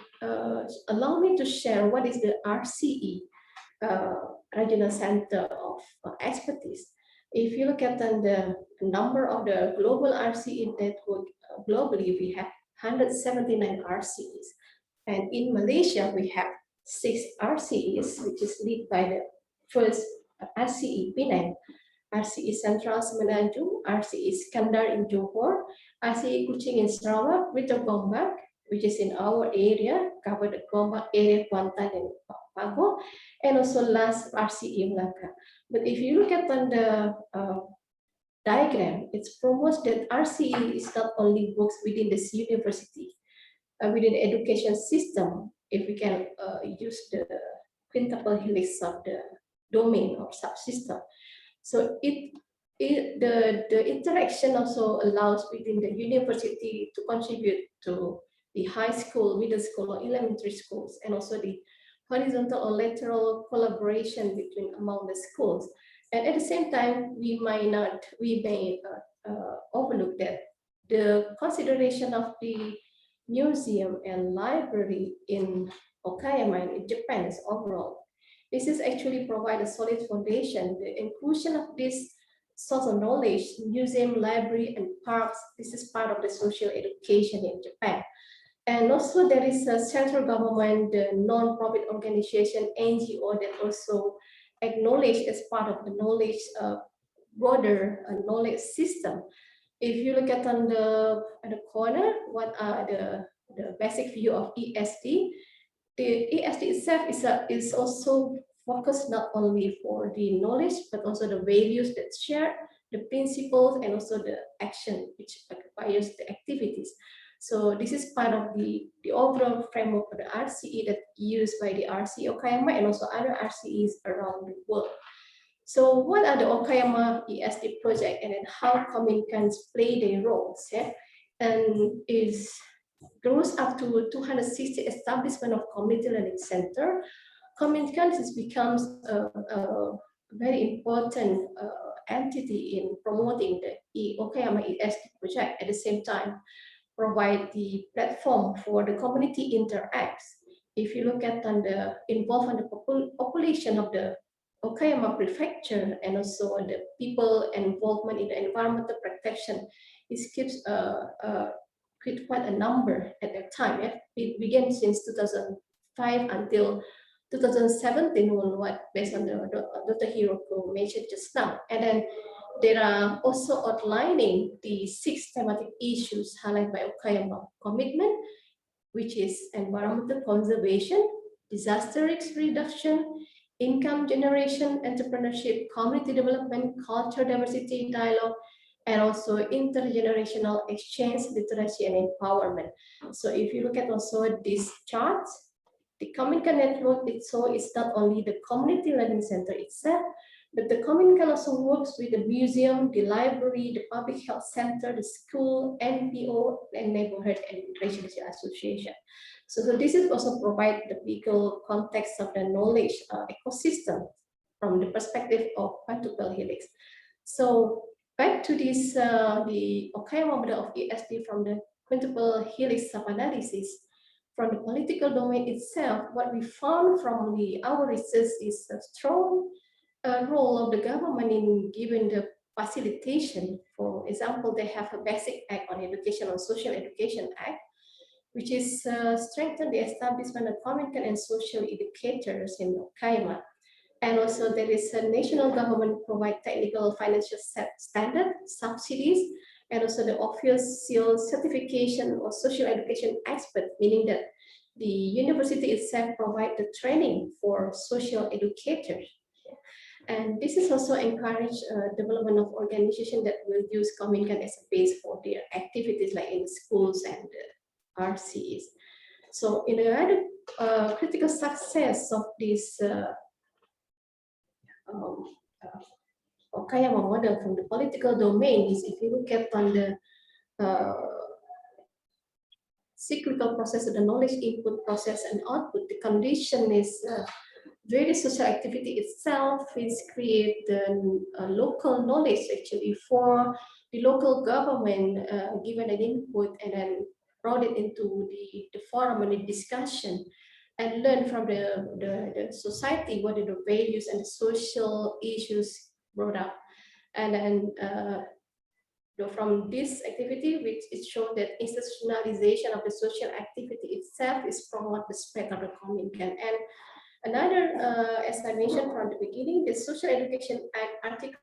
allow me to share what is the RCE, Regional Center of Expertise. If you look at the number of the global RCE network globally, we have 179 RCEs. And in Malaysia, we have 6 RCEs, which is led by the first RCE Penang, RCE Central Semenanjung, RCE Iskandar in Johor, RCE Kuching in Sarawak, Greater Gombak, which is in our area, cover the Gombak area, Kuantan and Pago, and also last RCE Melaka. But if you look at on the diagram, it promotes that RCE is not only works within this university, within the education system, if we can use the quintuple helix of the domain or subsystem. So the interaction also allows within the university to contribute to the high school, middle school, or elementary schools, and also the horizontal or lateral collaboration between among the schools. And at the same time, we may overlook that the consideration of the museum and library in Okayama in Japan is overall. This is actually provide a solid foundation. The inclusion of this source of knowledge, museum, library, and parks, this is part of the social education in Japan. And also there is a central government, the non-profit organization, NGO, that also acknowledge as part of the knowledge, broader knowledge system. If you look at on the corner, what are the basic view of ESD? The ESD itself is also focused not only for the knowledge, but also the values that's shared, the principles, and also the action which requires the activities. So this is part of the overall framework of the RCE that used by the RCE Okayama and also other RCEs around the world. So what are the Okayama ESD project, and then how Kominkan play their roles? Yeah? And is grows up to 260 establishment of community learning center. Kominkan becomes a very important entity in promoting the Okayama ESD project. At the same time, provide the platform for the community interacts. If you look at the involvement of the population of the Okayama Prefecture and also the people involvement in the environmental protection, it keeps quite a number at that time. Yeah? It began since 2005 until 2017, what based on the Dr. Hiroko mentioned just now. And then there are also outlining the 6 thematic issues highlighted by Okayama commitment, which is environmental conservation, disaster risk reduction, income generation, entrepreneurship, community development, culture diversity, dialogue, and also intergenerational exchange, literacy, and empowerment. So if you look at also these charts, the Kominkan network itself is not only the community learning center itself, but the Kominkan also works with the museum, the library, the public health center, the school, NPO, and neighborhood and residential association. So this is also provide the bigger context of the knowledge ecosystem from the perspective of Quintuple Helix. So back to this, the Okayama model of ESD from the Quintuple Helix sub-analysis. From the political domain itself, what we found from our research is a strong role of the government in giving the facilitation. For example, they have a basic act on education, on social education act, which is strengthen the establishment of Kominkan and social educators in Okayama. And also there is a national government provide technical financial standard, subsidies, and also the official certification or social education expert, meaning that the university itself provide the training for social educators. And this is also encourage development of organizations that will use Kominkan as a base for their activities like in schools and RCs. So in another critical success of this Okayama model from the political domain is, if you look at on the cyclical process of the knowledge input, process, and output, the condition is various social activity itself is create the local knowledge actually for the local government, given an input and then brought it into the forum and the discussion, and learn from the society what are the values and the social issues brought up. And then from this activity, which it showed that institutionalization of the social activity itself is promote the spread of the Kominkan. And another, as I mentioned from the beginning, the Social Education Act article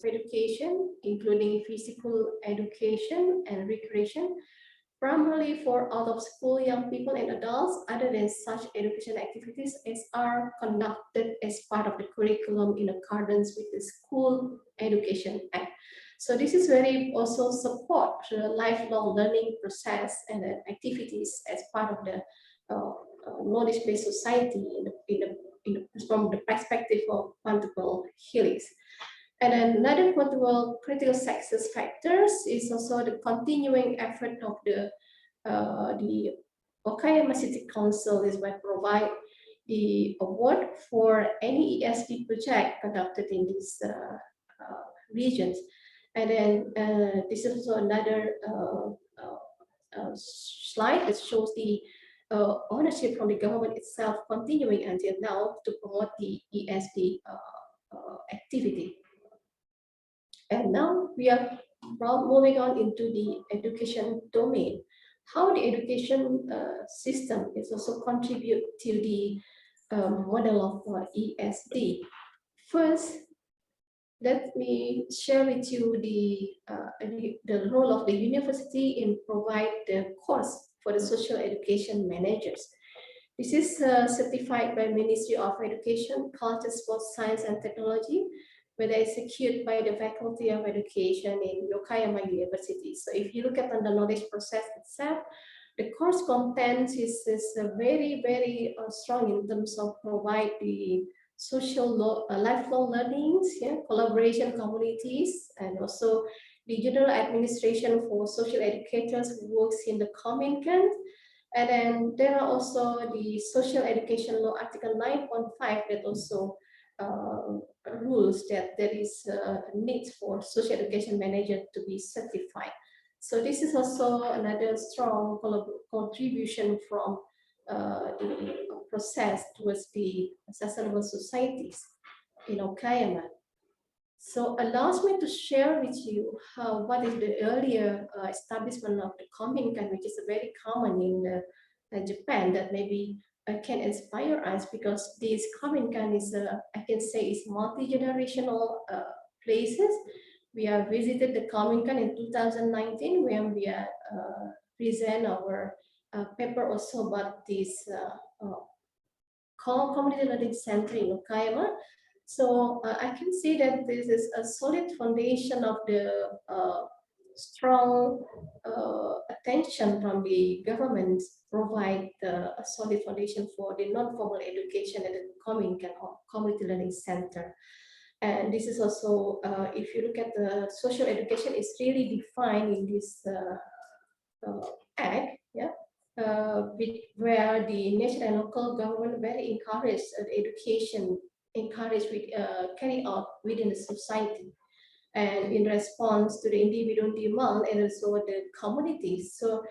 education, including physical education and recreation, primarily for out-of-school young people and adults, other than such education activities as are conducted as part of the curriculum in accordance with the School Education Act. So this is very also support the lifelong learning process and activities as part of the knowledge-based society from the perspective of Quintuple Helix. And another critical success factors is also the continuing effort of the Okayama City Council is by provide the award for any ESD project conducted in these regions. And then this is also another slide that shows the ownership from the government itself continuing until now to promote the ESD activity. And now we are moving on into the education domain. How the education system is also contribute to the model of ESD. First, let me share with you the role of the university in provide the course for the social education managers. This is certified by Ministry of Education, Culture, Sports, Science and Technology, where they execute by the Faculty of Education in Okayama University. So if you look at the knowledge process itself, the course content is very, very strong in terms of provide the social lifelong learnings, collaboration communities, and also the general administration for social educators who works in the Kominkan. And then there are also the social education law article 9.5 that also rules that there is a need for social education manager to be certified. So this is also another strong contribution from the process towards the sustainable societies in Okayama. So allows me to share with you what is the earlier establishment of the Kominkan, which is very common in Japan, that maybe can inspire us, because this Kominkan is, I can say, is multi-generational places. We have visited the Kominkan in 2019 when we present our paper also about this community learning center in Okayama. So I can see that this is a solid foundation of the strong attention from the government provide a solid foundation for the non-formal education at the Kominkan or community learning center. And this is also, if you look at the social education, it's really defined in this act, where the national and local government very encourage education, carried out within the society, and in response to the individual demand and also the communities. So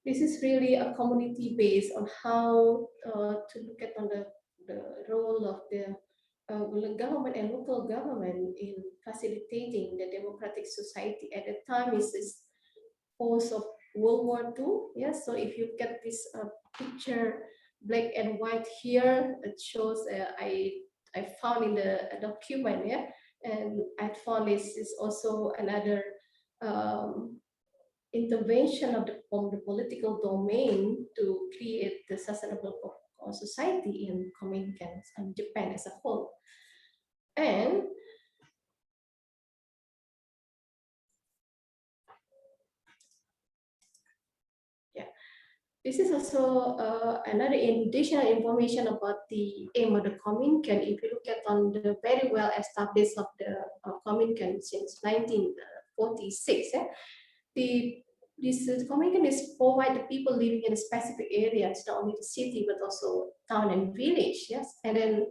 this is really a community based on how to look at on the role of the government and local government in facilitating the democratic society. At the time is this post of World War II. Yes, so if you get this picture, black and white here, it shows I found in the document, and I found this is also another intervention from the political domain to create the sustainable society in Kominkan and Japan as a whole. And this is also another additional information about the aim of the Kominkan. If you look at on the very well established of the Kominkan since 1946, this Kominkan is provide the people living in a specific areas, not only the city but also town and village. Yes, and then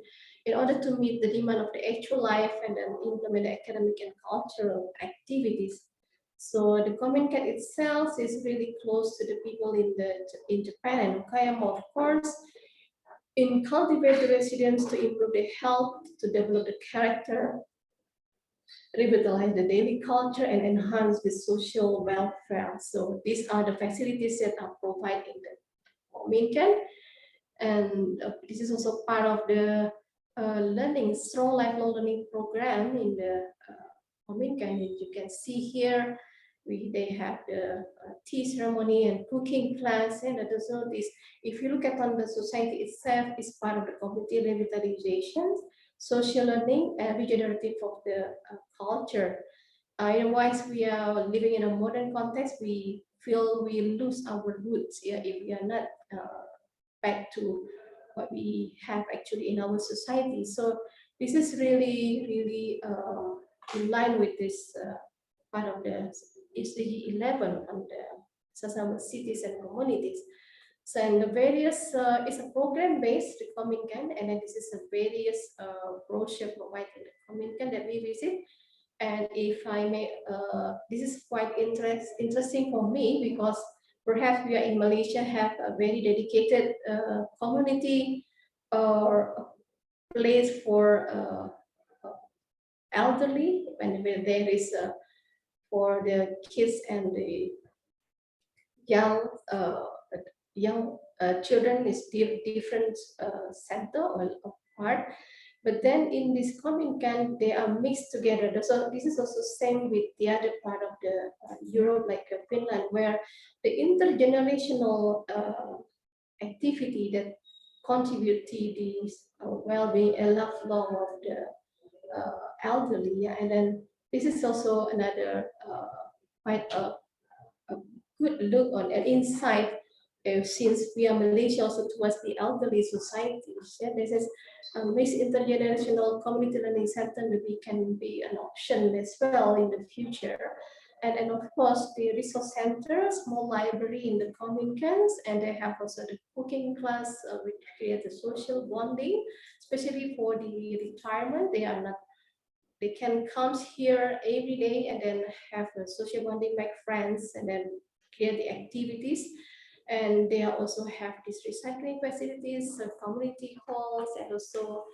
in order to meet the demand of the actual life and then implement academic and cultural activities. So the Kominkan itself is really close to the people in Japan and Okayama, of course, in cultivate the residents to improve their health, to develop the character, revitalize the daily culture, and enhance the social welfare. So these are the facilities that are provided in the Kominkan, and this is also part of the strong lifelong learning program in the Kominkan. You can see here. They have the tea ceremony and cooking class, and also this. If you look at on the society itself, is part of the community revitalization, social learning, and regenerative of the culture. Otherwise, we are living in a modern context. We feel we lose our roots. Yeah, if we are not back to what we have actually in our society. So this is really in line with this part of the SDG 11 on the sustainable cities and communities. So in the various, it's a program-based Kominkan, and then this is a various brochure provided in the Kominkan that we visit. And if I may, this is quite interesting for me because perhaps we are in Malaysia have a very dedicated community or place for elderly, and where there is for the kids and the young children is different center or part, but then in this Kominkan they are mixed together. So this is also same with the other part of the Europe, like Finland, where the intergenerational activity that contribute to this well-being and lifelong of the elderly. Yeah? And then this is also another quite a good look on an insight since we are Malaysia also towards the elderly society. Yeah? This is a mixed intergenerational community learning center maybe can be an option as well in the future. And of course, the resource center, small library in the Kominkans, and they have also the cooking class, which create a social bonding, especially for the retirement. They can come here every day and then have a social bonding, make friends, and then create the activities. And they also have these recycling facilities, community halls, and also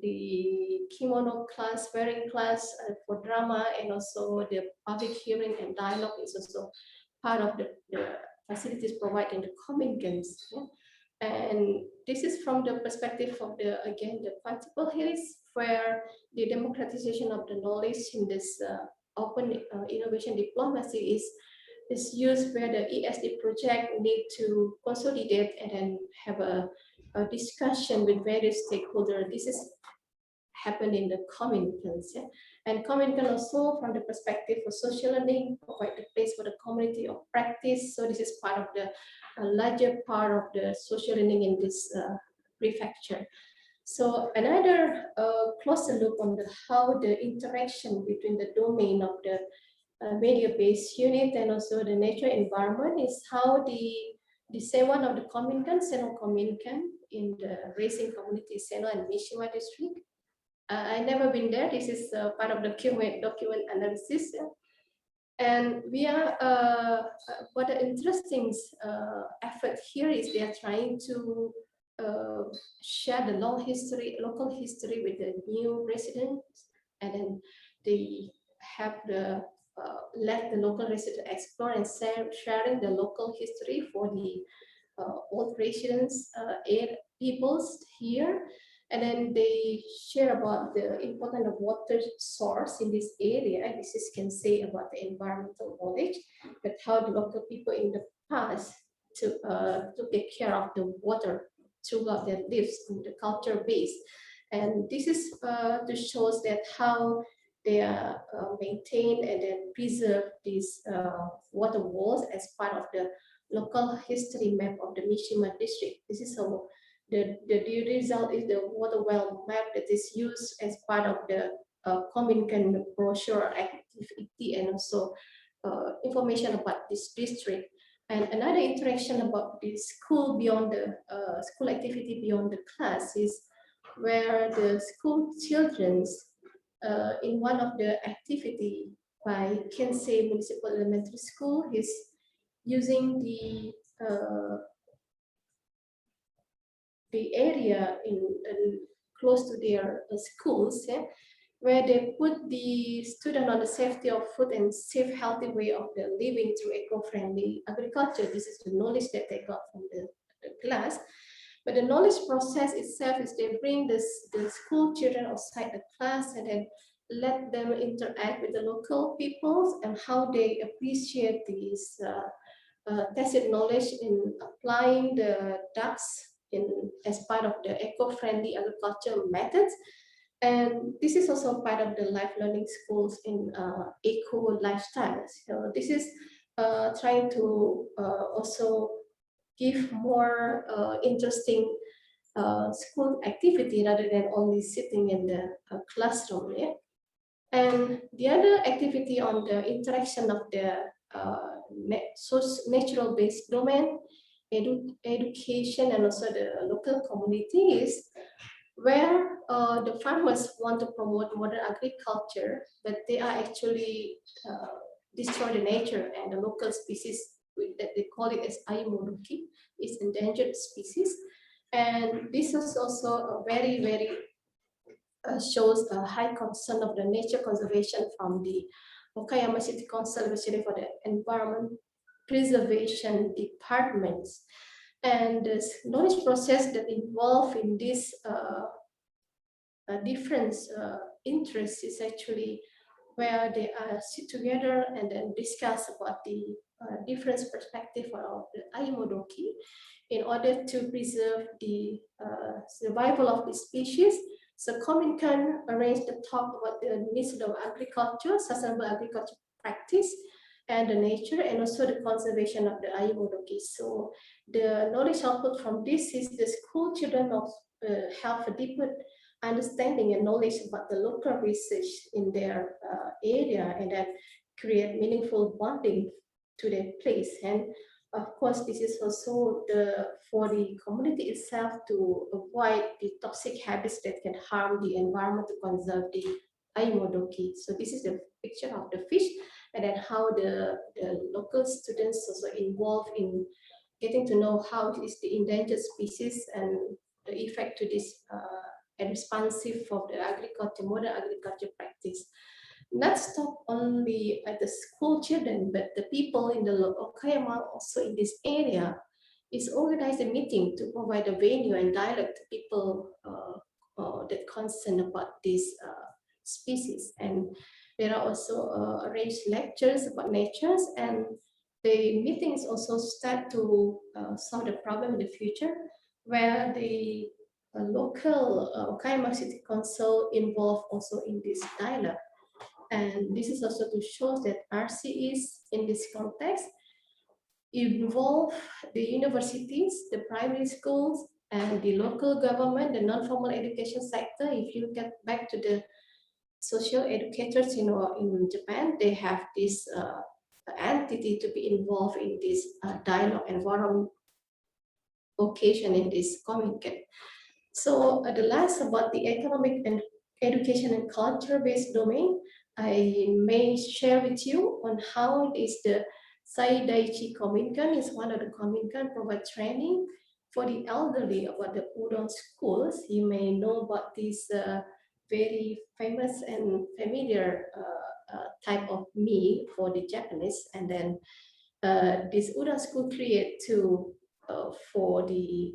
the kimono class, wearing class for drama, and also the public hearing and dialogue is also part of the facilities provided in the Kominkans. Yeah? And this is from the perspective of the Quintuple Helix, where the democratization of the knowledge in this open innovation diplomacy is used, where the ESD project need to consolidate and then have a discussion with various stakeholders. This is happened in the Kominkans. Yeah? And Kominkan also from the perspective of social learning, provide the place for the community of practice. So this is part of the larger part of the social learning in this prefecture. So another closer look on how the interaction between the domain of the media-based unit and also the nature environment is how the one of the Kominkan, Seno Kominkan, in the racing community Seno and Mishima district. I never been there. This is part of the document analysis. And we are, what the interesting effort here is they are trying to share the local history with the new residents, and then they have the let the local residents explore and sharing the local history for the old residents, peoples here. And then they share about the importance of water source in this area. This is can say about the environmental knowledge, but how the local people in the past to take care of the water throughout their lives in the culture base. And this is to show that how they are maintain and then preserve these water walls as part of the local history map of the Mishima district. This is how the result is the water well map that is used as part of the Kominkan brochure activity and also information about this district. And another interaction about the school beyond the school activity beyond the class is where the school children's in one of the activity by Kensei Municipal Elementary School is using the area in close to their schools, where they put the student on the safety of food and safe, healthy way of the living through eco-friendly agriculture. This is the knowledge that they got from the class. But the knowledge process itself is they bring the school children outside the class and then let them interact with the local peoples and how they appreciate these tacit knowledge in applying the ducks as part of the eco-friendly agriculture methods. And this is also part of the life learning schools in eco lifestyles. So this is trying to also give more interesting school activity rather than only sitting in the classroom. Yeah? And the other activity on the interaction of the natural-based domain, education, and also the local communities, where the farmers want to promote modern agriculture, but they are actually destroy the nature and the local species that they call it as Ayumodoki, is endangered species. And this is also a very, very shows a high concern of the nature conservation from the Okayama City Council, especially for the environment preservation departments. And this knowledge process that involve in this different interests is actually where they sit together and then discuss about the different perspective of the Ayumodoki in order to preserve the survival of the species. So Kominkan arranged the talk about the needs of agriculture, sustainable agriculture practice, and the nature, and also the conservation of the Ayumodoki. So the knowledge output from this is the school children of have a deeper understanding and knowledge about the local research in their area, and then create meaningful bonding to their place. And of course, this is also for the community itself to avoid the toxic habits that can harm the environment to conserve the Ayumodoki. So this is the picture of the fish, and then how the local students also involved in getting to know how is the endangered species and the effect to this and responsive of the agriculture, modern agriculture practice. Not stop only at the school children, but the people in the Okayama also in this area is organized a meeting to provide a venue and dialogue to people that concerned about this species. And there are also arranged lectures about nature, and the meetings also start to solve the problem in the future, where the local Okayama City Council involved also in this dialogue. And this is also to show that RCEs in this context involve the universities, the primary schools, and the local government, the non-formal education sector. If you look back to the social educators in Japan, they have this entity to be involved in this dialogue and forum occasion in this Kominkan. So the last about the economic and education and culture-based domain, I may share with you on how it is the Saidaichi Kominkan is one of the Kominkan provide training for the elderly about the udon schools. You may know about this very famous and familiar type of meal for the Japanese, and then this udon school create to for the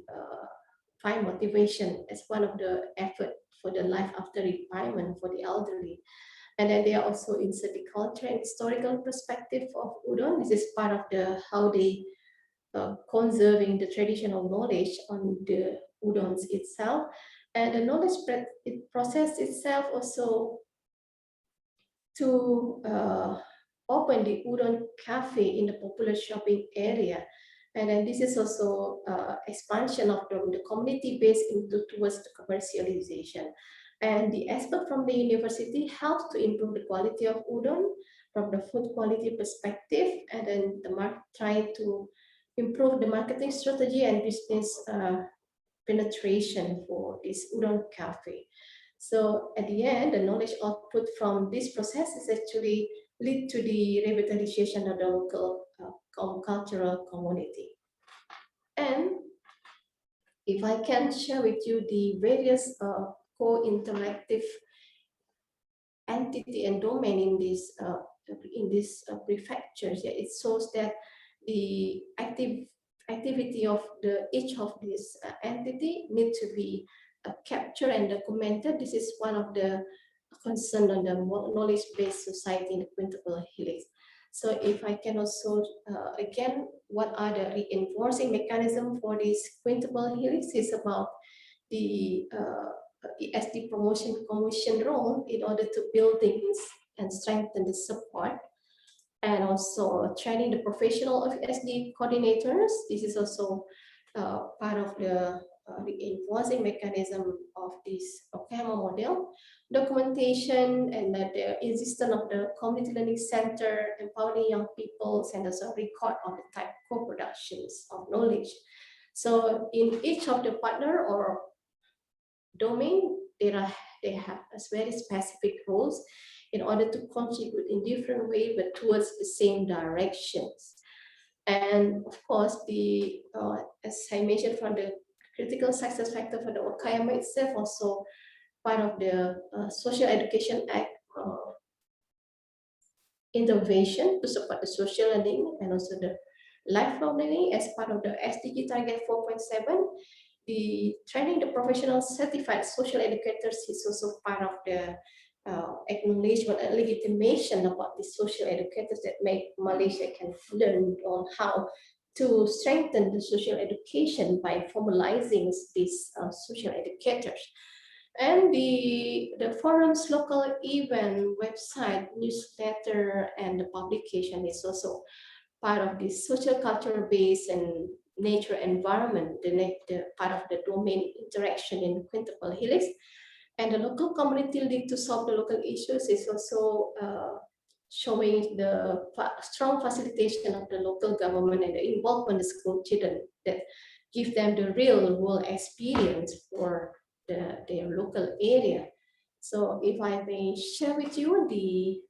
find motivation as one of the effort for the life after retirement for the elderly. And then they also insert the culture and historical perspective of udon. This is part of the how they conserving the traditional knowledge on the udons itself. And the knowledge process itself also to open the udon cafe in the popular shopping area. And then this is also expansion of the community base into towards the commercialization. And the expert from the university helps to improve the quality of udon from the food quality perspective, and then the try to improve the marketing strategy and business penetration for this udon cafe. So at the end, the knowledge output from this process is actually lead to the revitalization of the local cultural community. And if I can share with you the various co-interactive entity and domain in this prefectures, yeah, it shows that the activity of each of these entity need to be captured and documented. This is one of the concern on the knowledge-based society in the Quintuple Helix. So if I can also, again, what are the reinforcing mechanism for this Quintuple Helix is about the ESD promotion commission role in order to build things and strengthen the support, and also training the professional of ESD coordinators. This is also part of the reinforcing mechanism of this Okayama model. Documentation and the existence of the community learning center, empowering young people, and also record of the type co-productions of knowledge. So in each of the partner or domain, they have very specific roles in order to contribute in different ways, but towards the same directions. And of course, the as I mentioned, from the critical success factor for the Okayama itself, also part of the Social Education Act intervention to support the social learning and also the lifelong learning as part of the SDG target 4.7. The training the professional certified social educators is also part of the acknowledgement and legitimation about the social educators that make Malaysia can learn on how to strengthen the social education by formalizing these social educators. And the forums, local event, website, newsletter, and the publication is also part of the social culture base and nature environment, the part of the domain interaction in Quintuple Helix. And the local community lead to solve the local issues is also showing the strong facilitation of the local government and the involvement of the school children that give them the real world experience for their local area. So if I may share with you the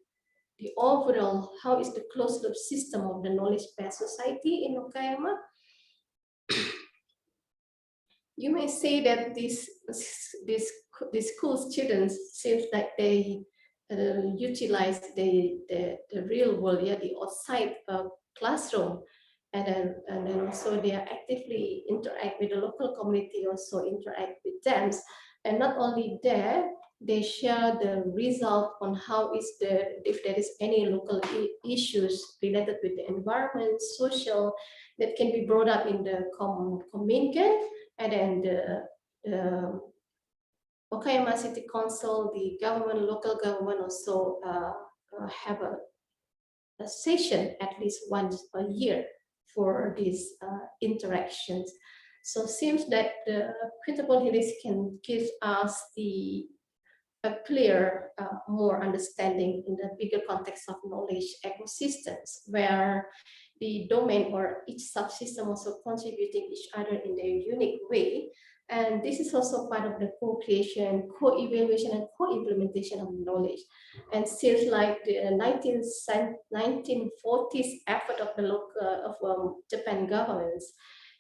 overall, how is the closed loop system of the knowledge-based society in Okayama? You may say that these school students seems like they utilize the real world, yeah, the outside classroom, and then also they are actively interact with the local community, also interact with them, and not only there, they share the result on how is if there is any local issues related with the environment, social, that can be brought up in the Kominkan, and then the Okayama City Council, the government, local government also have a session at least once a year for these interactions. So it seems that the Quintuple Helix can give us a clear, more understanding in the bigger context of knowledge ecosystems, where the domain or each subsystem also contributing each other in their unique way. And this is also part of the co-creation, co-evaluation, and co-implementation of knowledge. And seems like the 1940s effort of the local Japan governments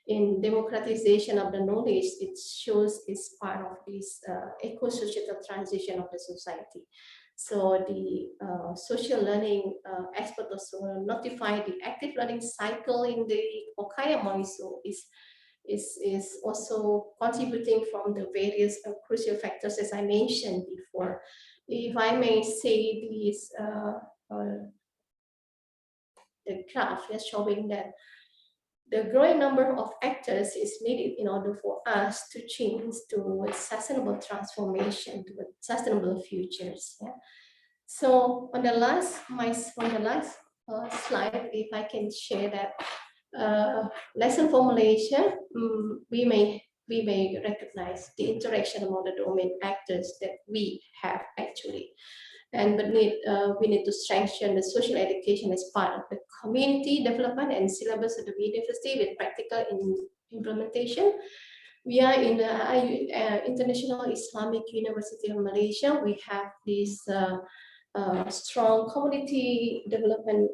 in democratization of the knowledge, it shows is part of this eco-societal transition of the society. So the social learning expert also notify the active learning cycle in the Okayama is is also contributing from the various crucial factors as I mentioned before. If I may say this, the graph is showing that the growing number of actors is needed in order for us to change towards sustainable transformation, towards sustainable futures. Yeah? So on the last slide, if I can share that lesson for Malaysia, we may recognize the interaction among the domain actors that we have actually. And we need to strengthen the social education as part of the community development and syllabus of the university with practical implementation. We are in the International Islamic University of Malaysia. We have this strong community development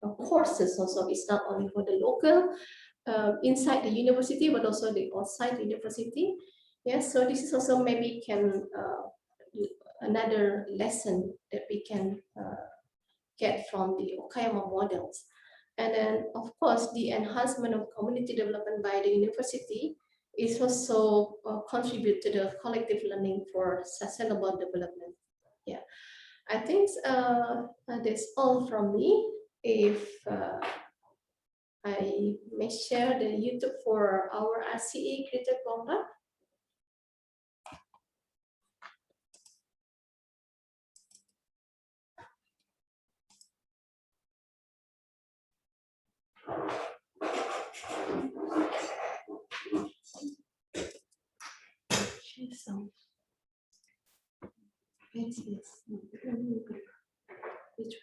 courses also. It's not only for the local inside the university, but also the outside the university. Yes, so this is also maybe can another lesson that we can get from the Okayama models. And then, of course, the enhancement of community development by the university is also contribute to the collective learning for sustainable development. Yeah, I think that's all from me. If I may share the YouTube for our RCE created program. Some. Which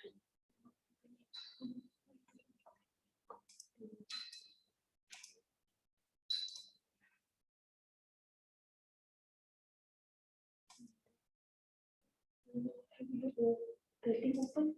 one? The link open?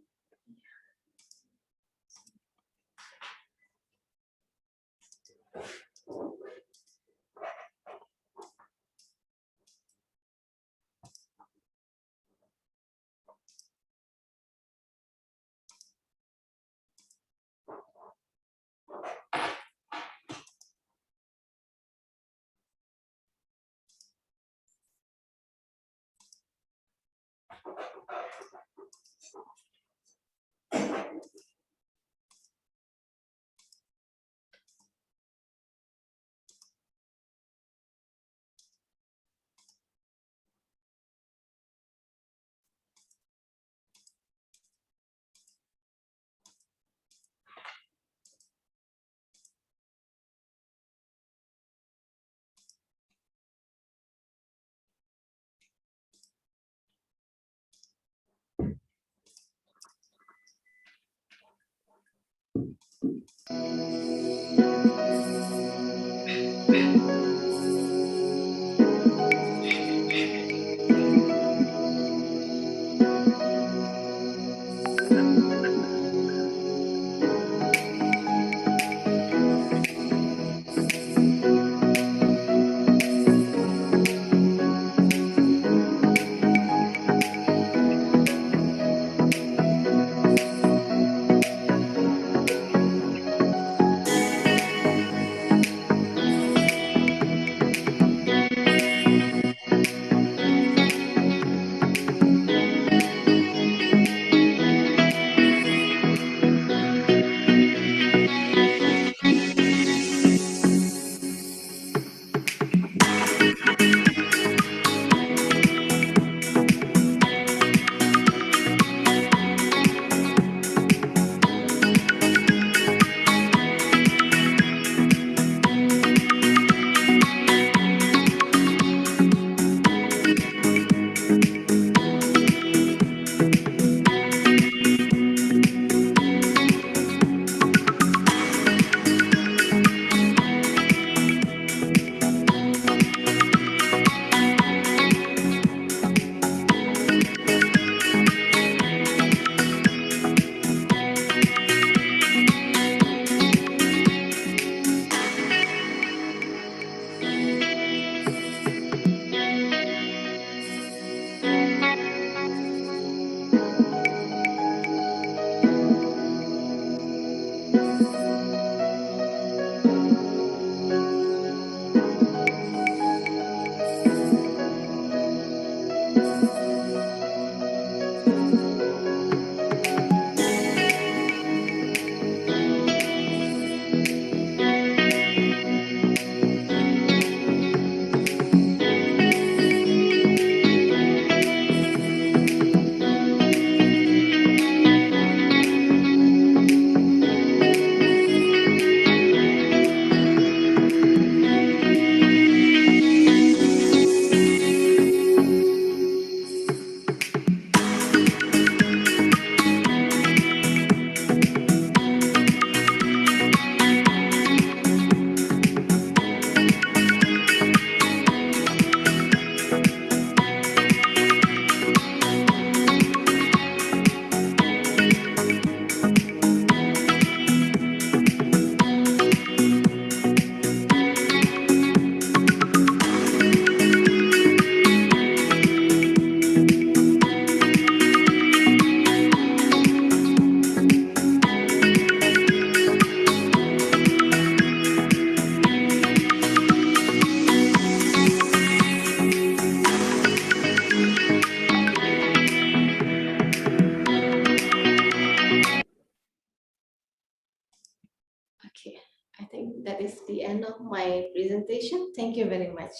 Okay, I think that is the end of my presentation. Thank you very much.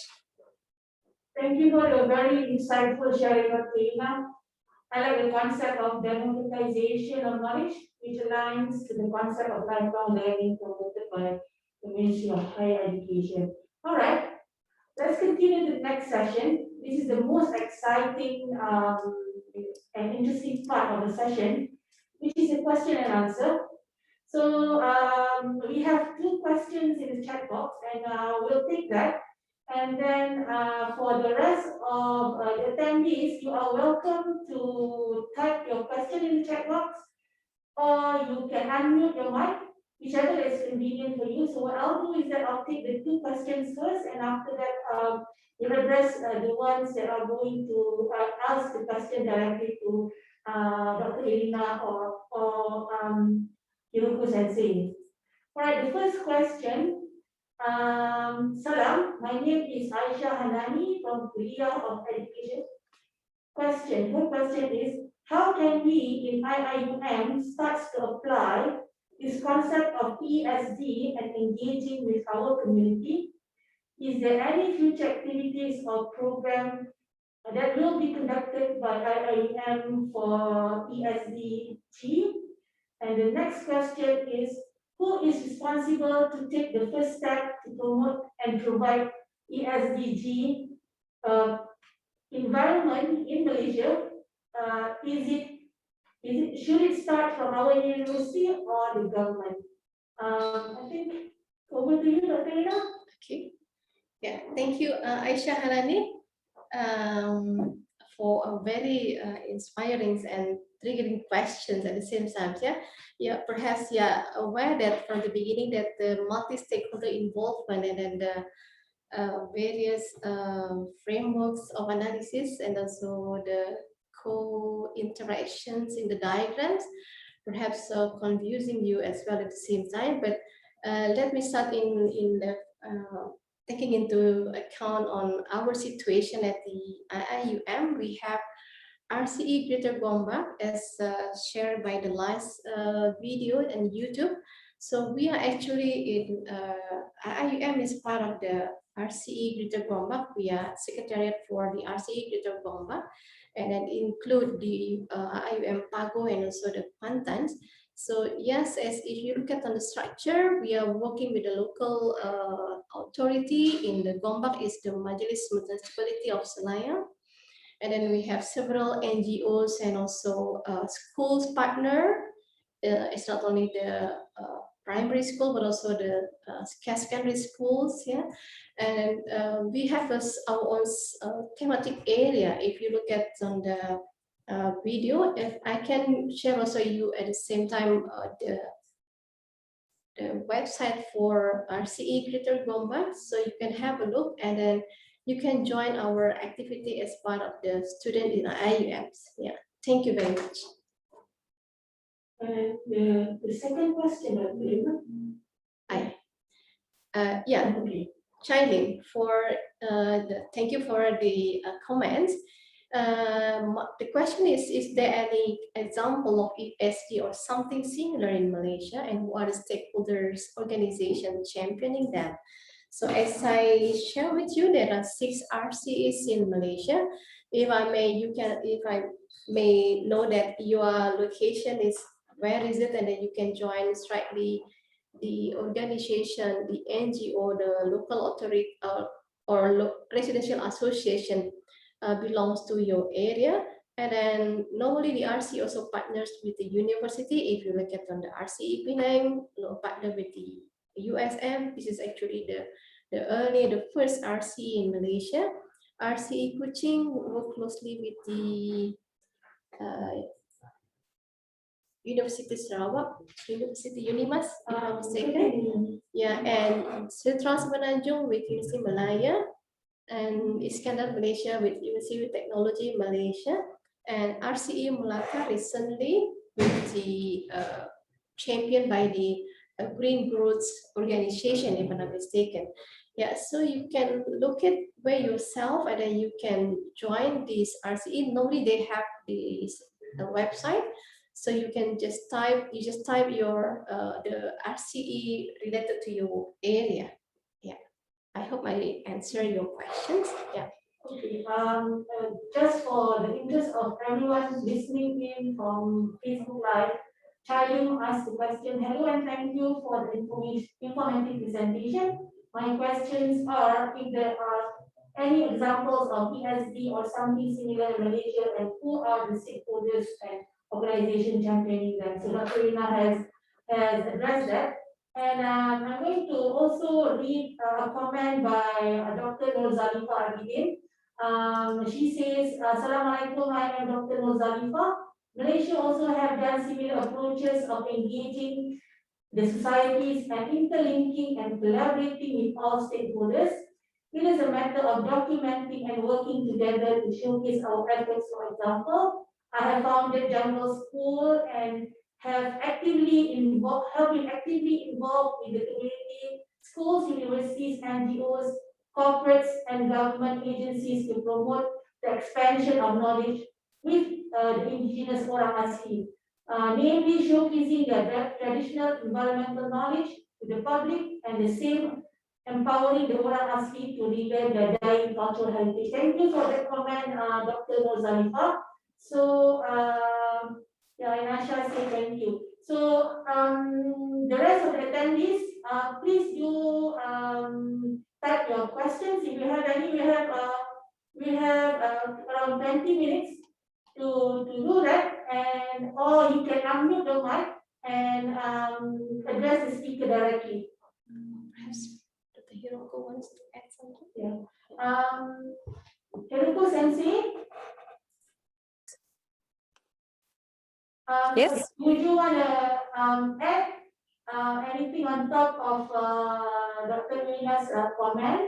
Thank you for your very insightful sharing of Irina. I like the concept of democratization of knowledge, which aligns to the concept of lifelong learning promoted by the Ministry of Higher Education. All right, let's continue to the next session. This is the most exciting and interesting part of the session, which is a question and answer. So we have 2 questions in the chat box, and we'll take that. And then for the rest of the attendees, you are welcome to type your question in the chat box, or you can unmute your mic, whichever is convenient for you. So what I'll do is that I'll take the 2 questions first, and after that, we'll address the ones that are going to ask the question directly to Dr. Irina or Hiroko Sensei. All right, the first question. Salam, my name is Aisha Hanani from Korea of Education. Her question is, how can we in IIUM start to apply this concept of ESD and engaging with our community? Is there any future activities or program that will be conducted by IIUM for ESDG? And the next question is, who is responsible to take the first step to promote and provide ESDG environment in Malaysia? Should it start from our university or the government? I think over to you, Dr. Irina. Okay. Yeah, thank you, Aisha Hanani, for a very inspiring and triggering questions at the same time. Yeah, perhaps aware that from the beginning that the multi-stakeholder involvement and then the various frameworks of analysis and also the co-interactions in the diagrams, perhaps confusing you as well at the same time. But let me start in the taking into account on our situation at the IIUM. We have RCE Greater Gombak as shared by the last video and YouTube. So we are actually in IIUM is part of the RCE Greater Gombak. We are secretariat for the RCE Greater Gombak, and then include the IIUM Pago and also the Pantans. So yes, as if you look at on the structure, we are working with the local authority in the Gombak is the Majelis Municipality of Selayang. And then we have several NGOs and also schools partner. It's not only the primary school, but also the secondary schools. Yeah, and we have our own thematic area. If you look at on the video, if I can share also you at the same time the website for RCE Greater Gombak, so you can have a look and then you can join our activity as part of the student in IIUMs. Yeah, thank you very much. And the second question, yeah, Chilin, for thank you for the comments. The question is there any example of ESG or something similar in Malaysia, and what are the stakeholders organization championing that? So as I share with you, there are 6 RCEs in Malaysia. If I may know that your location is, where is it, and then you can join strictly the organization, the NGO, the local authority or residential association belongs to your area. And then normally the RC also partners with the university. If you look at on the RCE Penang, partner with the USM. This is actually the first RC in Malaysia. RCE Kuching work closely with the University Sarawak, University Unimas, if I'm mistaken. Yeah, and Trans Menanjung with University Malaya, and Iskandar Malaysia with University of Technology Malaysia, and RCE Melaka recently with the championed by the Green Growth Organization, if I'm not mistaken. Yeah, so you can look at where yourself, and then you can join this RCE. Normally they have this website, so you can just type your the RCE related to your area. Yeah, I hope I answer your questions. Yeah. Okay. Just for the interest of everyone listening in from Facebook Live, Chalim asked the question. Hello and thank you for the informative presentation. My questions are if there are any examples of ESG or something similar in Malaysia, and who are the stakeholders and organization championing them. So Dr. Irina has addressed that. And I'm going to also read a comment by Dr. Nur Zalifa Abidin. She says, Assalamualaikum, I am Dr. Nur Zalifa. Malaysia also have done similar approaches of engaging the societies and interlinking and collaborating with all stakeholders. It is a matter of documenting and working together to showcase our efforts. For example, I have founded Jungle School and have been actively involved with the community, schools, universities, NGOs, corporates, and government agencies to promote the expansion of knowledge with the indigenous orang asli, namely showcasing their traditional environmental knowledge to the public, and the same empowering the orang asli to regain their dying cultural heritage. Thank you for that comment, Dr. Nur Zalifa. So, yeah, and Asha say thank you. So, the rest of the attendees, please do type your questions if you have any. We have around 20 minutes to do that, and or you can unmute the mic and address the speaker directly. Perhaps Dr. Hiroko wants to add something. Yeah. Hiroko Sensei. Yes. Would you want to add anything on top of Dr. Irina's comment?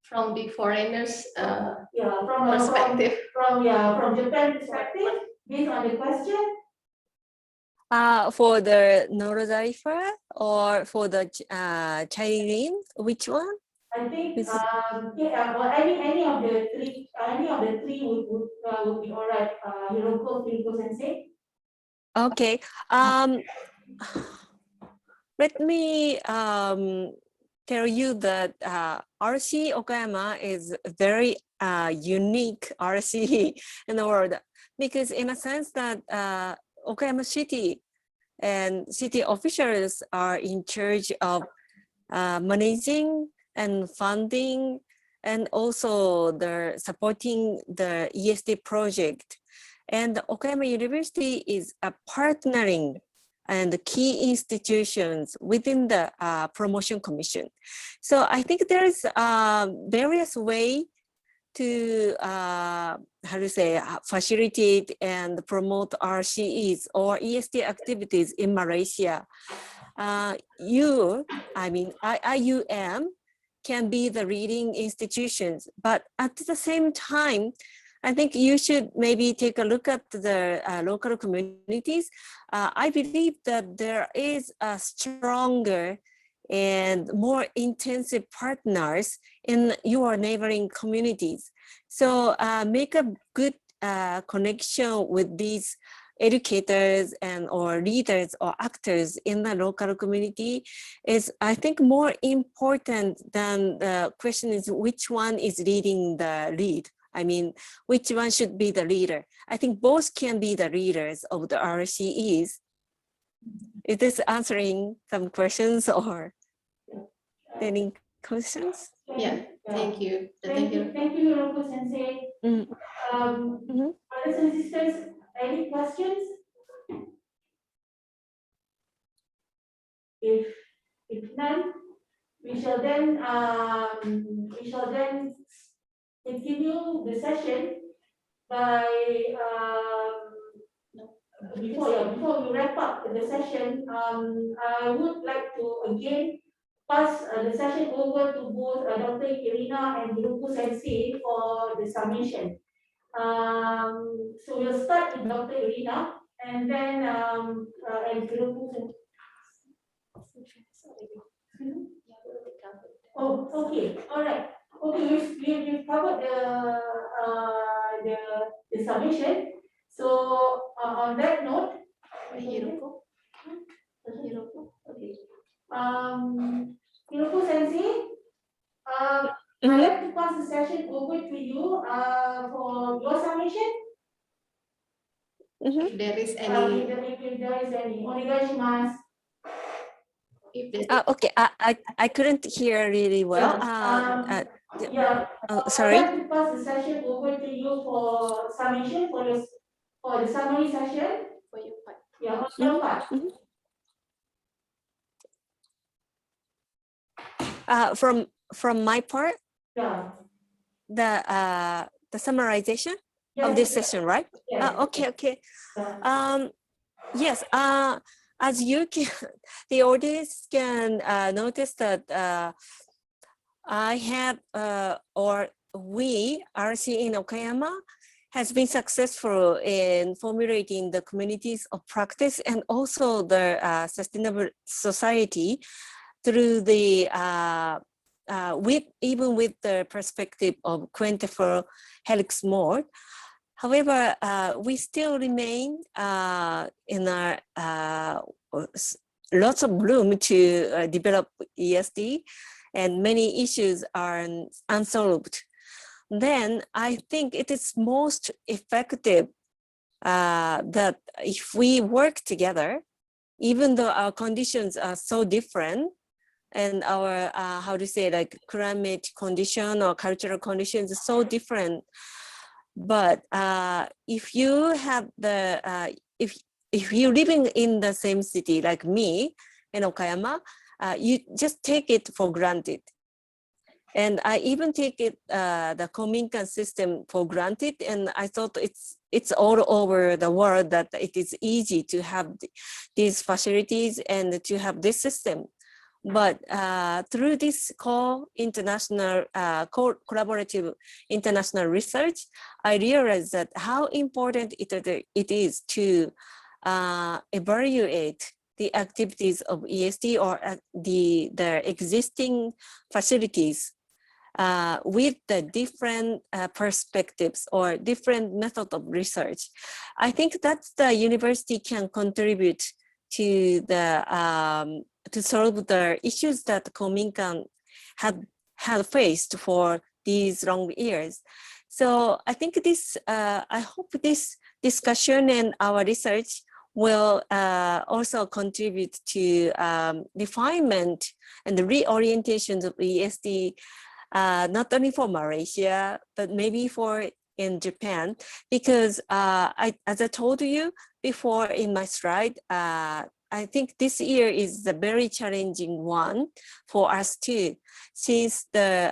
From the foreigners' Yeah, perspective. from Japan perspective, based on the question. For the Norozarifa or for the Chinese, which one? I think This- or any of the three would be all right. Hiroko Sensei. Okay. Let me tell you that RC Okayama is a very unique RC in the world, because in a sense that Okayama City and city officials are in charge of managing and funding, and also the supporting the ESD project. And Okayama University is partnering and the key institutions within the promotion commission. So I think there's various ways to facilitate and promote RCEs or ESD activities in Malaysia. IUM can be the leading institutions, but at the same time, I think you should maybe take a look at the local communities. I believe that there is a stronger and more intensive partners in your neighboring communities. So make a good connection with these educators and or leaders or actors in the local community is, I think, more important than the question is which one is leading the lead. I mean, which one should be the leader? I think both can be the leaders of the RCEs. Is this answering some questions or any questions? Yeah, thank you. Thank you, Hiroko Sensei. Brothers and sisters, any questions? If none, we shall then continue the session by before we wrap up the session. I would like to again pass the session over to both Dr. Irina and Hiroko Sensei for the summation. So we'll start with Dr. Irina and then and Hiroko Sensei. Oh, okay, all right. Okay, we've covered the summation. So on that note, Hiroko. Okay. Hiroko Sensei, I'd like to pass the session over to you for your summation. If there is any, If there is any, onegaishimasu. Okay, I couldn't hear really well. Sorry. I'd like to pass the session over to you for summation for the summary session. for your part. Yeah, on your part. From my part, Yeah. the summarization of this session, right? Yes. Okay. Yeah. Yes. As you can, the audience can notice that I have or we RC in Okayama has been successful in formulating the communities of practice and also the sustainable society through the even with the perspective of Quintuple Helix mode. However, we still remain in our lots of room to develop ESD, and many issues are unsolved. Then I think it is most effective that if we work together, even though our conditions are so different, and our how to say, like climate condition or cultural conditions are so different. But if you have the if you're living in the same city like me in Okayama, you just take it for granted. And I even take it the Kominkan system for granted, and I thought it's all over the world that it is easy to have these facilities and to have this system. But through this international collaborative international research, I realized that how important it is to evaluate the activities of ESD or the existing facilities with the different perspectives or different method of research. I think that the university can contribute to the to solve the issues that Kominkan had faced for these long years. So I think this, I hope this discussion and our research will also contribute to refinement and the reorientation of ESD, not only for Malaysia, but maybe for in Japan, because as I told you before in my slide, I think this year is a very challenging one for us too, since the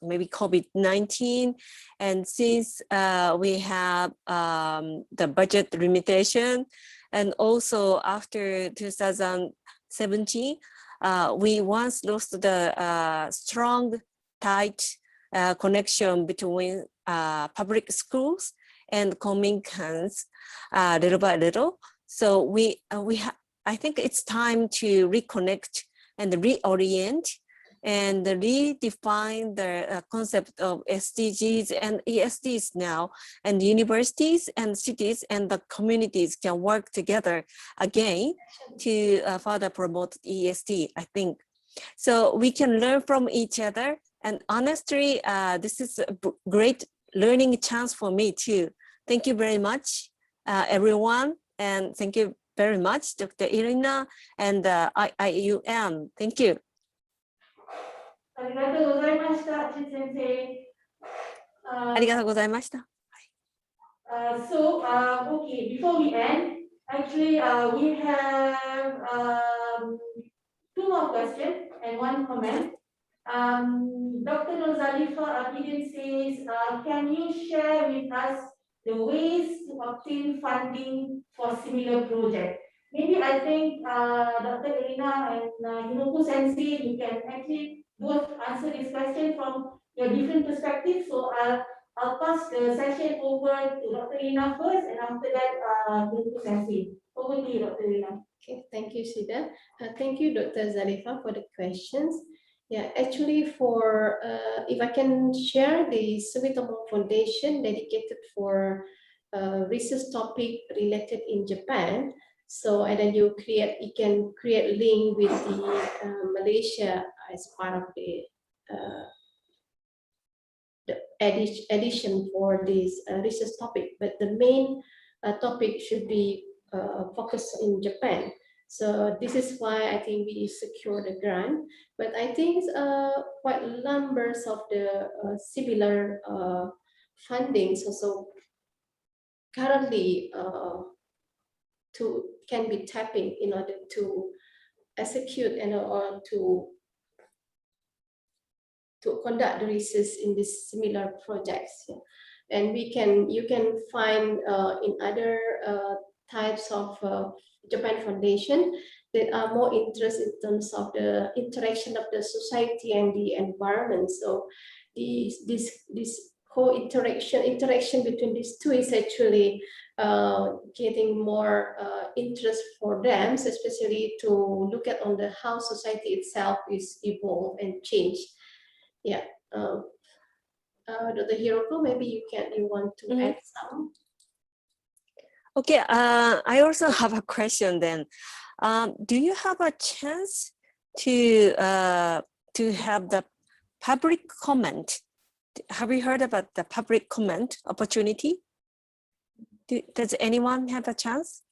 maybe COVID-19, and since we have the budget limitation, and also after 2017, we once lost the strong, tight connection between public schools and Kominkans little by little. So I think it's time to reconnect and reorient and redefine the concept of SDGs and ESDs now, and universities and cities and the communities can work together again to further promote ESD, I think. So we can learn from each other, and honestly, this is a great learning chance for me too. Thank you very much, everyone, and thank you very much, Dr. Irina and IIUM. Thank you. ありがとうございました、ち先生。ありがとうございました。Okay, before we end, actually, we have two more questions and one comment. Dr. Nozalifa Abidin says, can you share with us the ways to obtain funding for similar projects? Maybe I think Dr. Irina and Hiroko Sensei, you can actually both answer this question from your different perspectives. So I'll pass the session over to Dr. Irina first, and after that, Hiroko Sensei. Over to you, Dr. Irina. Okay, thank you, Shida. Thank you, Dr. Zalifa, for the questions. Yeah, actually, for if I can share the Sumitomo Foundation dedicated for research topic related in Japan. So, and then you can create link with the Malaysia as part of the edition for this research topic. But the main topic should be focused in Japan. So this is why I think we secure the grant. But I think quite numbers of the similar fundings also currently can be tapping in order to execute and or to conduct the research in these similar projects. And you can find in other types of Japan Foundation that are more interested in terms of the interaction of the society and the environment. So this interaction between these two is actually getting more interest for them, especially to look at on the how society itself is evolved and changed. Yeah. Dr. Hiroko, maybe you want to add some? Okay, I also have a question then. Do you have a chance to have the public comment? Have you heard about the public comment opportunity? Does anyone have a chance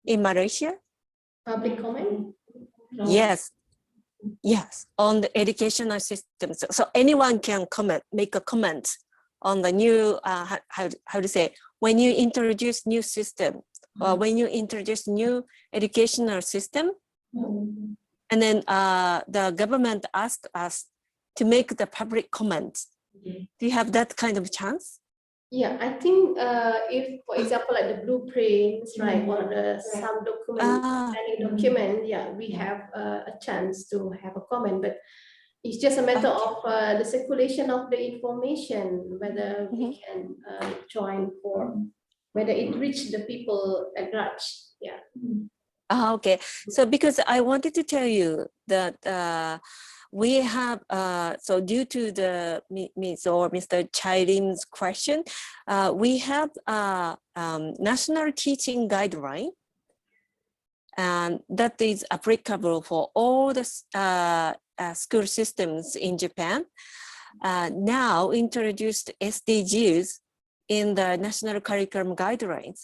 in Malaysia? Public comment? No. Yes, on the educational system. So anyone can make a comment on the new, how to say, when you introduce new system or when you introduce new educational system, and then the government asks us to make the public comments. Do you have that kind of chance? Yeah, I think if, for example, like the blueprints, right, or some document, yeah, we have a chance to have a comment, but it's just a matter of the circulation of the information, whether we can join for, whether it reaches the people at large. Yeah. Okay, so because I wanted to tell you that we have, so due to the Mr. Chairim's question, we have a national teaching guideline, and that is applicable for all the school systems in Japan. Now introduced SDGs in the national curriculum guidelines.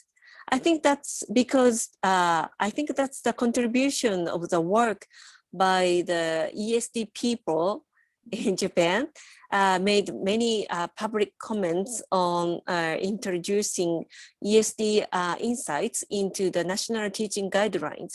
I think that's because I think that's the contribution of the work by the ESD people in Japan, made many public comments on introducing ESD insights into the national teaching guidelines.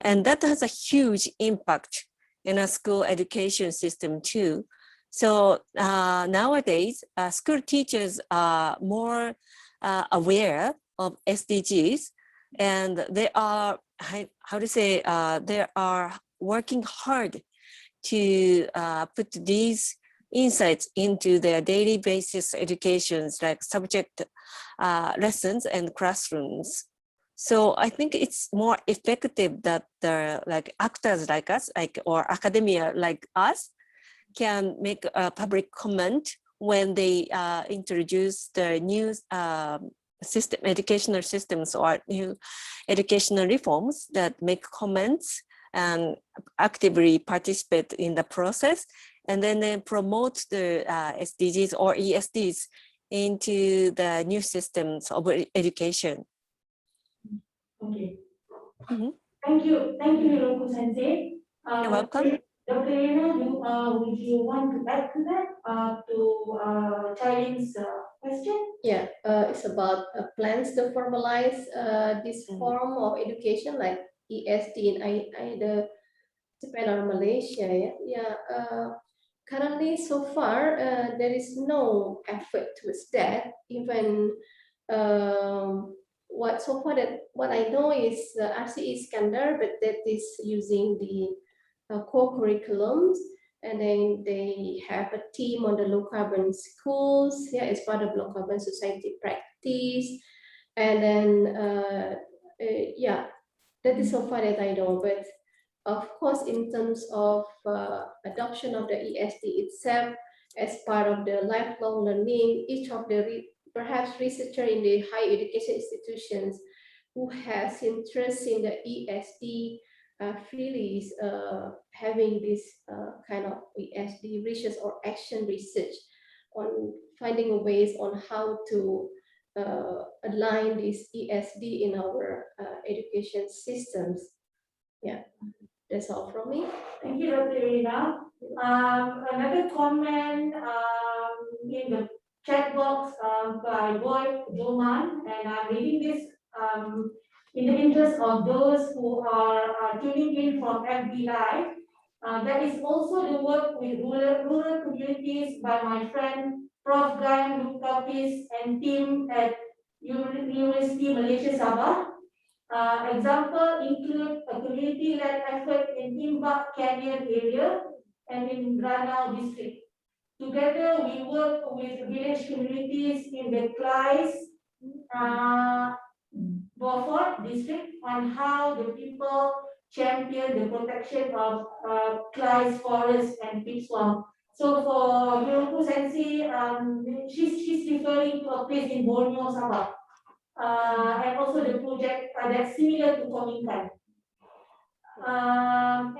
And that has a huge impact in a school education system too. So nowadays, school teachers are more aware of SDGs, and they are, how to say, they are working hard to put these insights into their daily basis educations, like subject lessons and classrooms. So I think it's more effective that the actors like us, or academia like us, can make a public comment when they introduce the new educational systems or new educational reforms, that make comments and actively participate in the process, and then they promote the SDGs or ESDs into the new systems of education. Okay. Mhm. Thank you, Hiroko Sensei. You're welcome. Dr. Irina, would you want to add to that, to Charlene's question? Yeah, it's about plans to formalize this form of education like ESD in either Japan or Malaysia. Yeah. Currently, so far, there is no effort towards that. Even what I know is RCE Iskandar, but that is using the core curriculums, and then they have a team on the low carbon schools, yeah, as part of low carbon society practice, and then yeah, that is so far that I know. But of course, in terms of adoption of the ESD itself as part of the lifelong learning, each of the perhaps researcher in the higher education institutions who has interest in the ESD really is having this kind of ESD research or action research on finding ways on how to align this ESD in our education systems. Yeah, that's all from me. Thank you, Dr. Irina. Another comment in the chat box by Boyd Joman, and I'm reading this in the interest of those who are tuning in from FB Live. That is also the work with rural communities by my friend Prof. Gan Lukapis and team at University Malaysia Sabah. Example include a community-led effort in Timbuk Canyon area and in Ranau district. Together, we work with village communities in the Klais, Beaufort district on how the people champion the protection of Klais forest and peat swamp. So for Hiroko Sensei, she's referring to a place in Borneo, Sabah. And also the project that's similar to Kominkan. And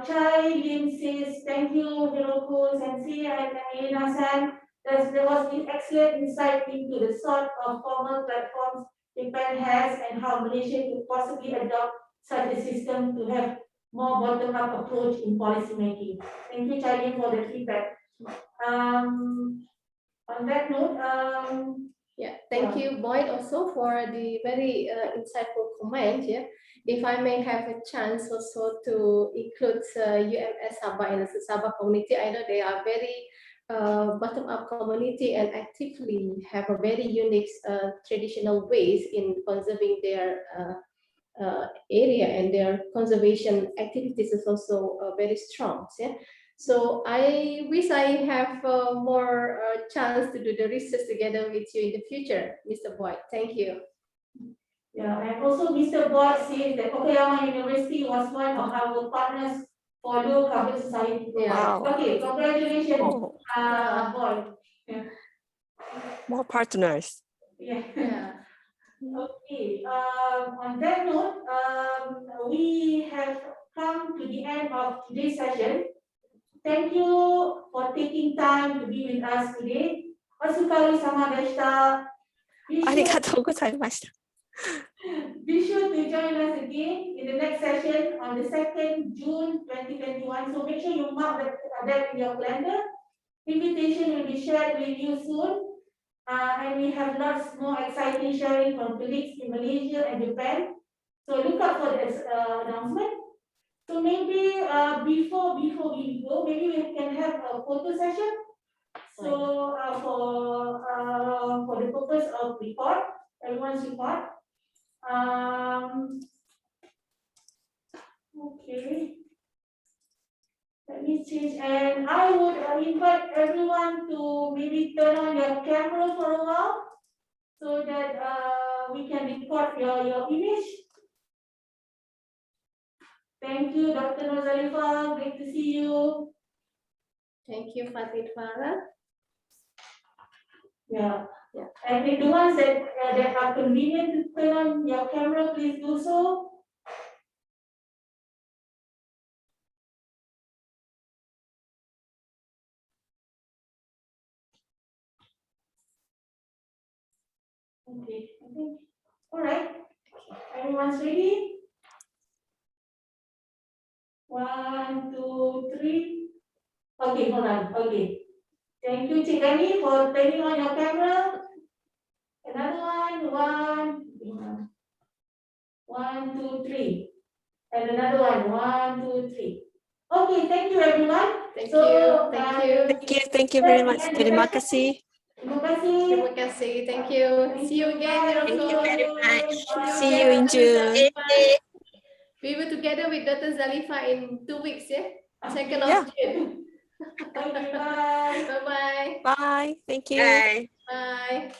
Chai Lim says, thank you, Hiroko Sensei and Irina-san. There was an excellent insight into the sort of formal platforms Japan has and how Malaysia could possibly adopt such a system to have more bottom-up approach in policy making. Thank you, Chai Lim, for the feedback. On that note, yeah, thank you, Boyd, also for the very insightful comment. Yeah, if I may have a chance also to include UMS Sabah in the Sabah community, I know they are very bottom-up community and actively have a very unique traditional ways in conserving their area, and their conservation activities is also very strong. Yeah. So I wish I have more chance to do the research together with you in the future, Mr. Boyd. Thank you. Yeah, and also Mr. Boyd says that Okayama University was one of our partners for low carbon society. Wow. Okay, congratulations, Boyd. Yeah. More partners. Yeah. Yeah. Okay. On that note, we have come to the end of today's session. Thank you for taking time to be with us today. Osukari sama deshita. Be sure to join us again in the next session on the 2nd June 2021. So make sure you mark that in your calendar. Invitation will be shared with you soon. And we have lots more exciting sharing from colleagues in Malaysia and Japan. So look out for this announcement. So maybe before we go, maybe we can have a photo session. So for the purpose of report, everyone's report. Okay. Let me change, and I would invite everyone to maybe turn on your camera for a while, so that we can record your image. Thank you, Dr. Nozalifa. Great to see you. Thank you, Fatih Farah. Yeah. Yeah. And if the ones that are convenient to turn on your camera, please do so. Okay, I think, all right. Everyone's ready? 1, 2, 3. Okay, hold on. Okay. Thank you, Cik Gani, for turning on your camera. Another one. 1, 2, 3. And another one. 1, 2, 3. Okay, thank you, everyone. Thank you. Thank you very much. Terima kasih. Terima kasih. Terima kasih. Thank you. See you again, Thank you Hiroko. very much. See See you in June. We were together with Dr. Zalifa in 2 weeks, yeah? 2nd Yeah. of June. Okay, bye. Bye-bye. Bye. Thank you. Bye.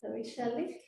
So we shall leave.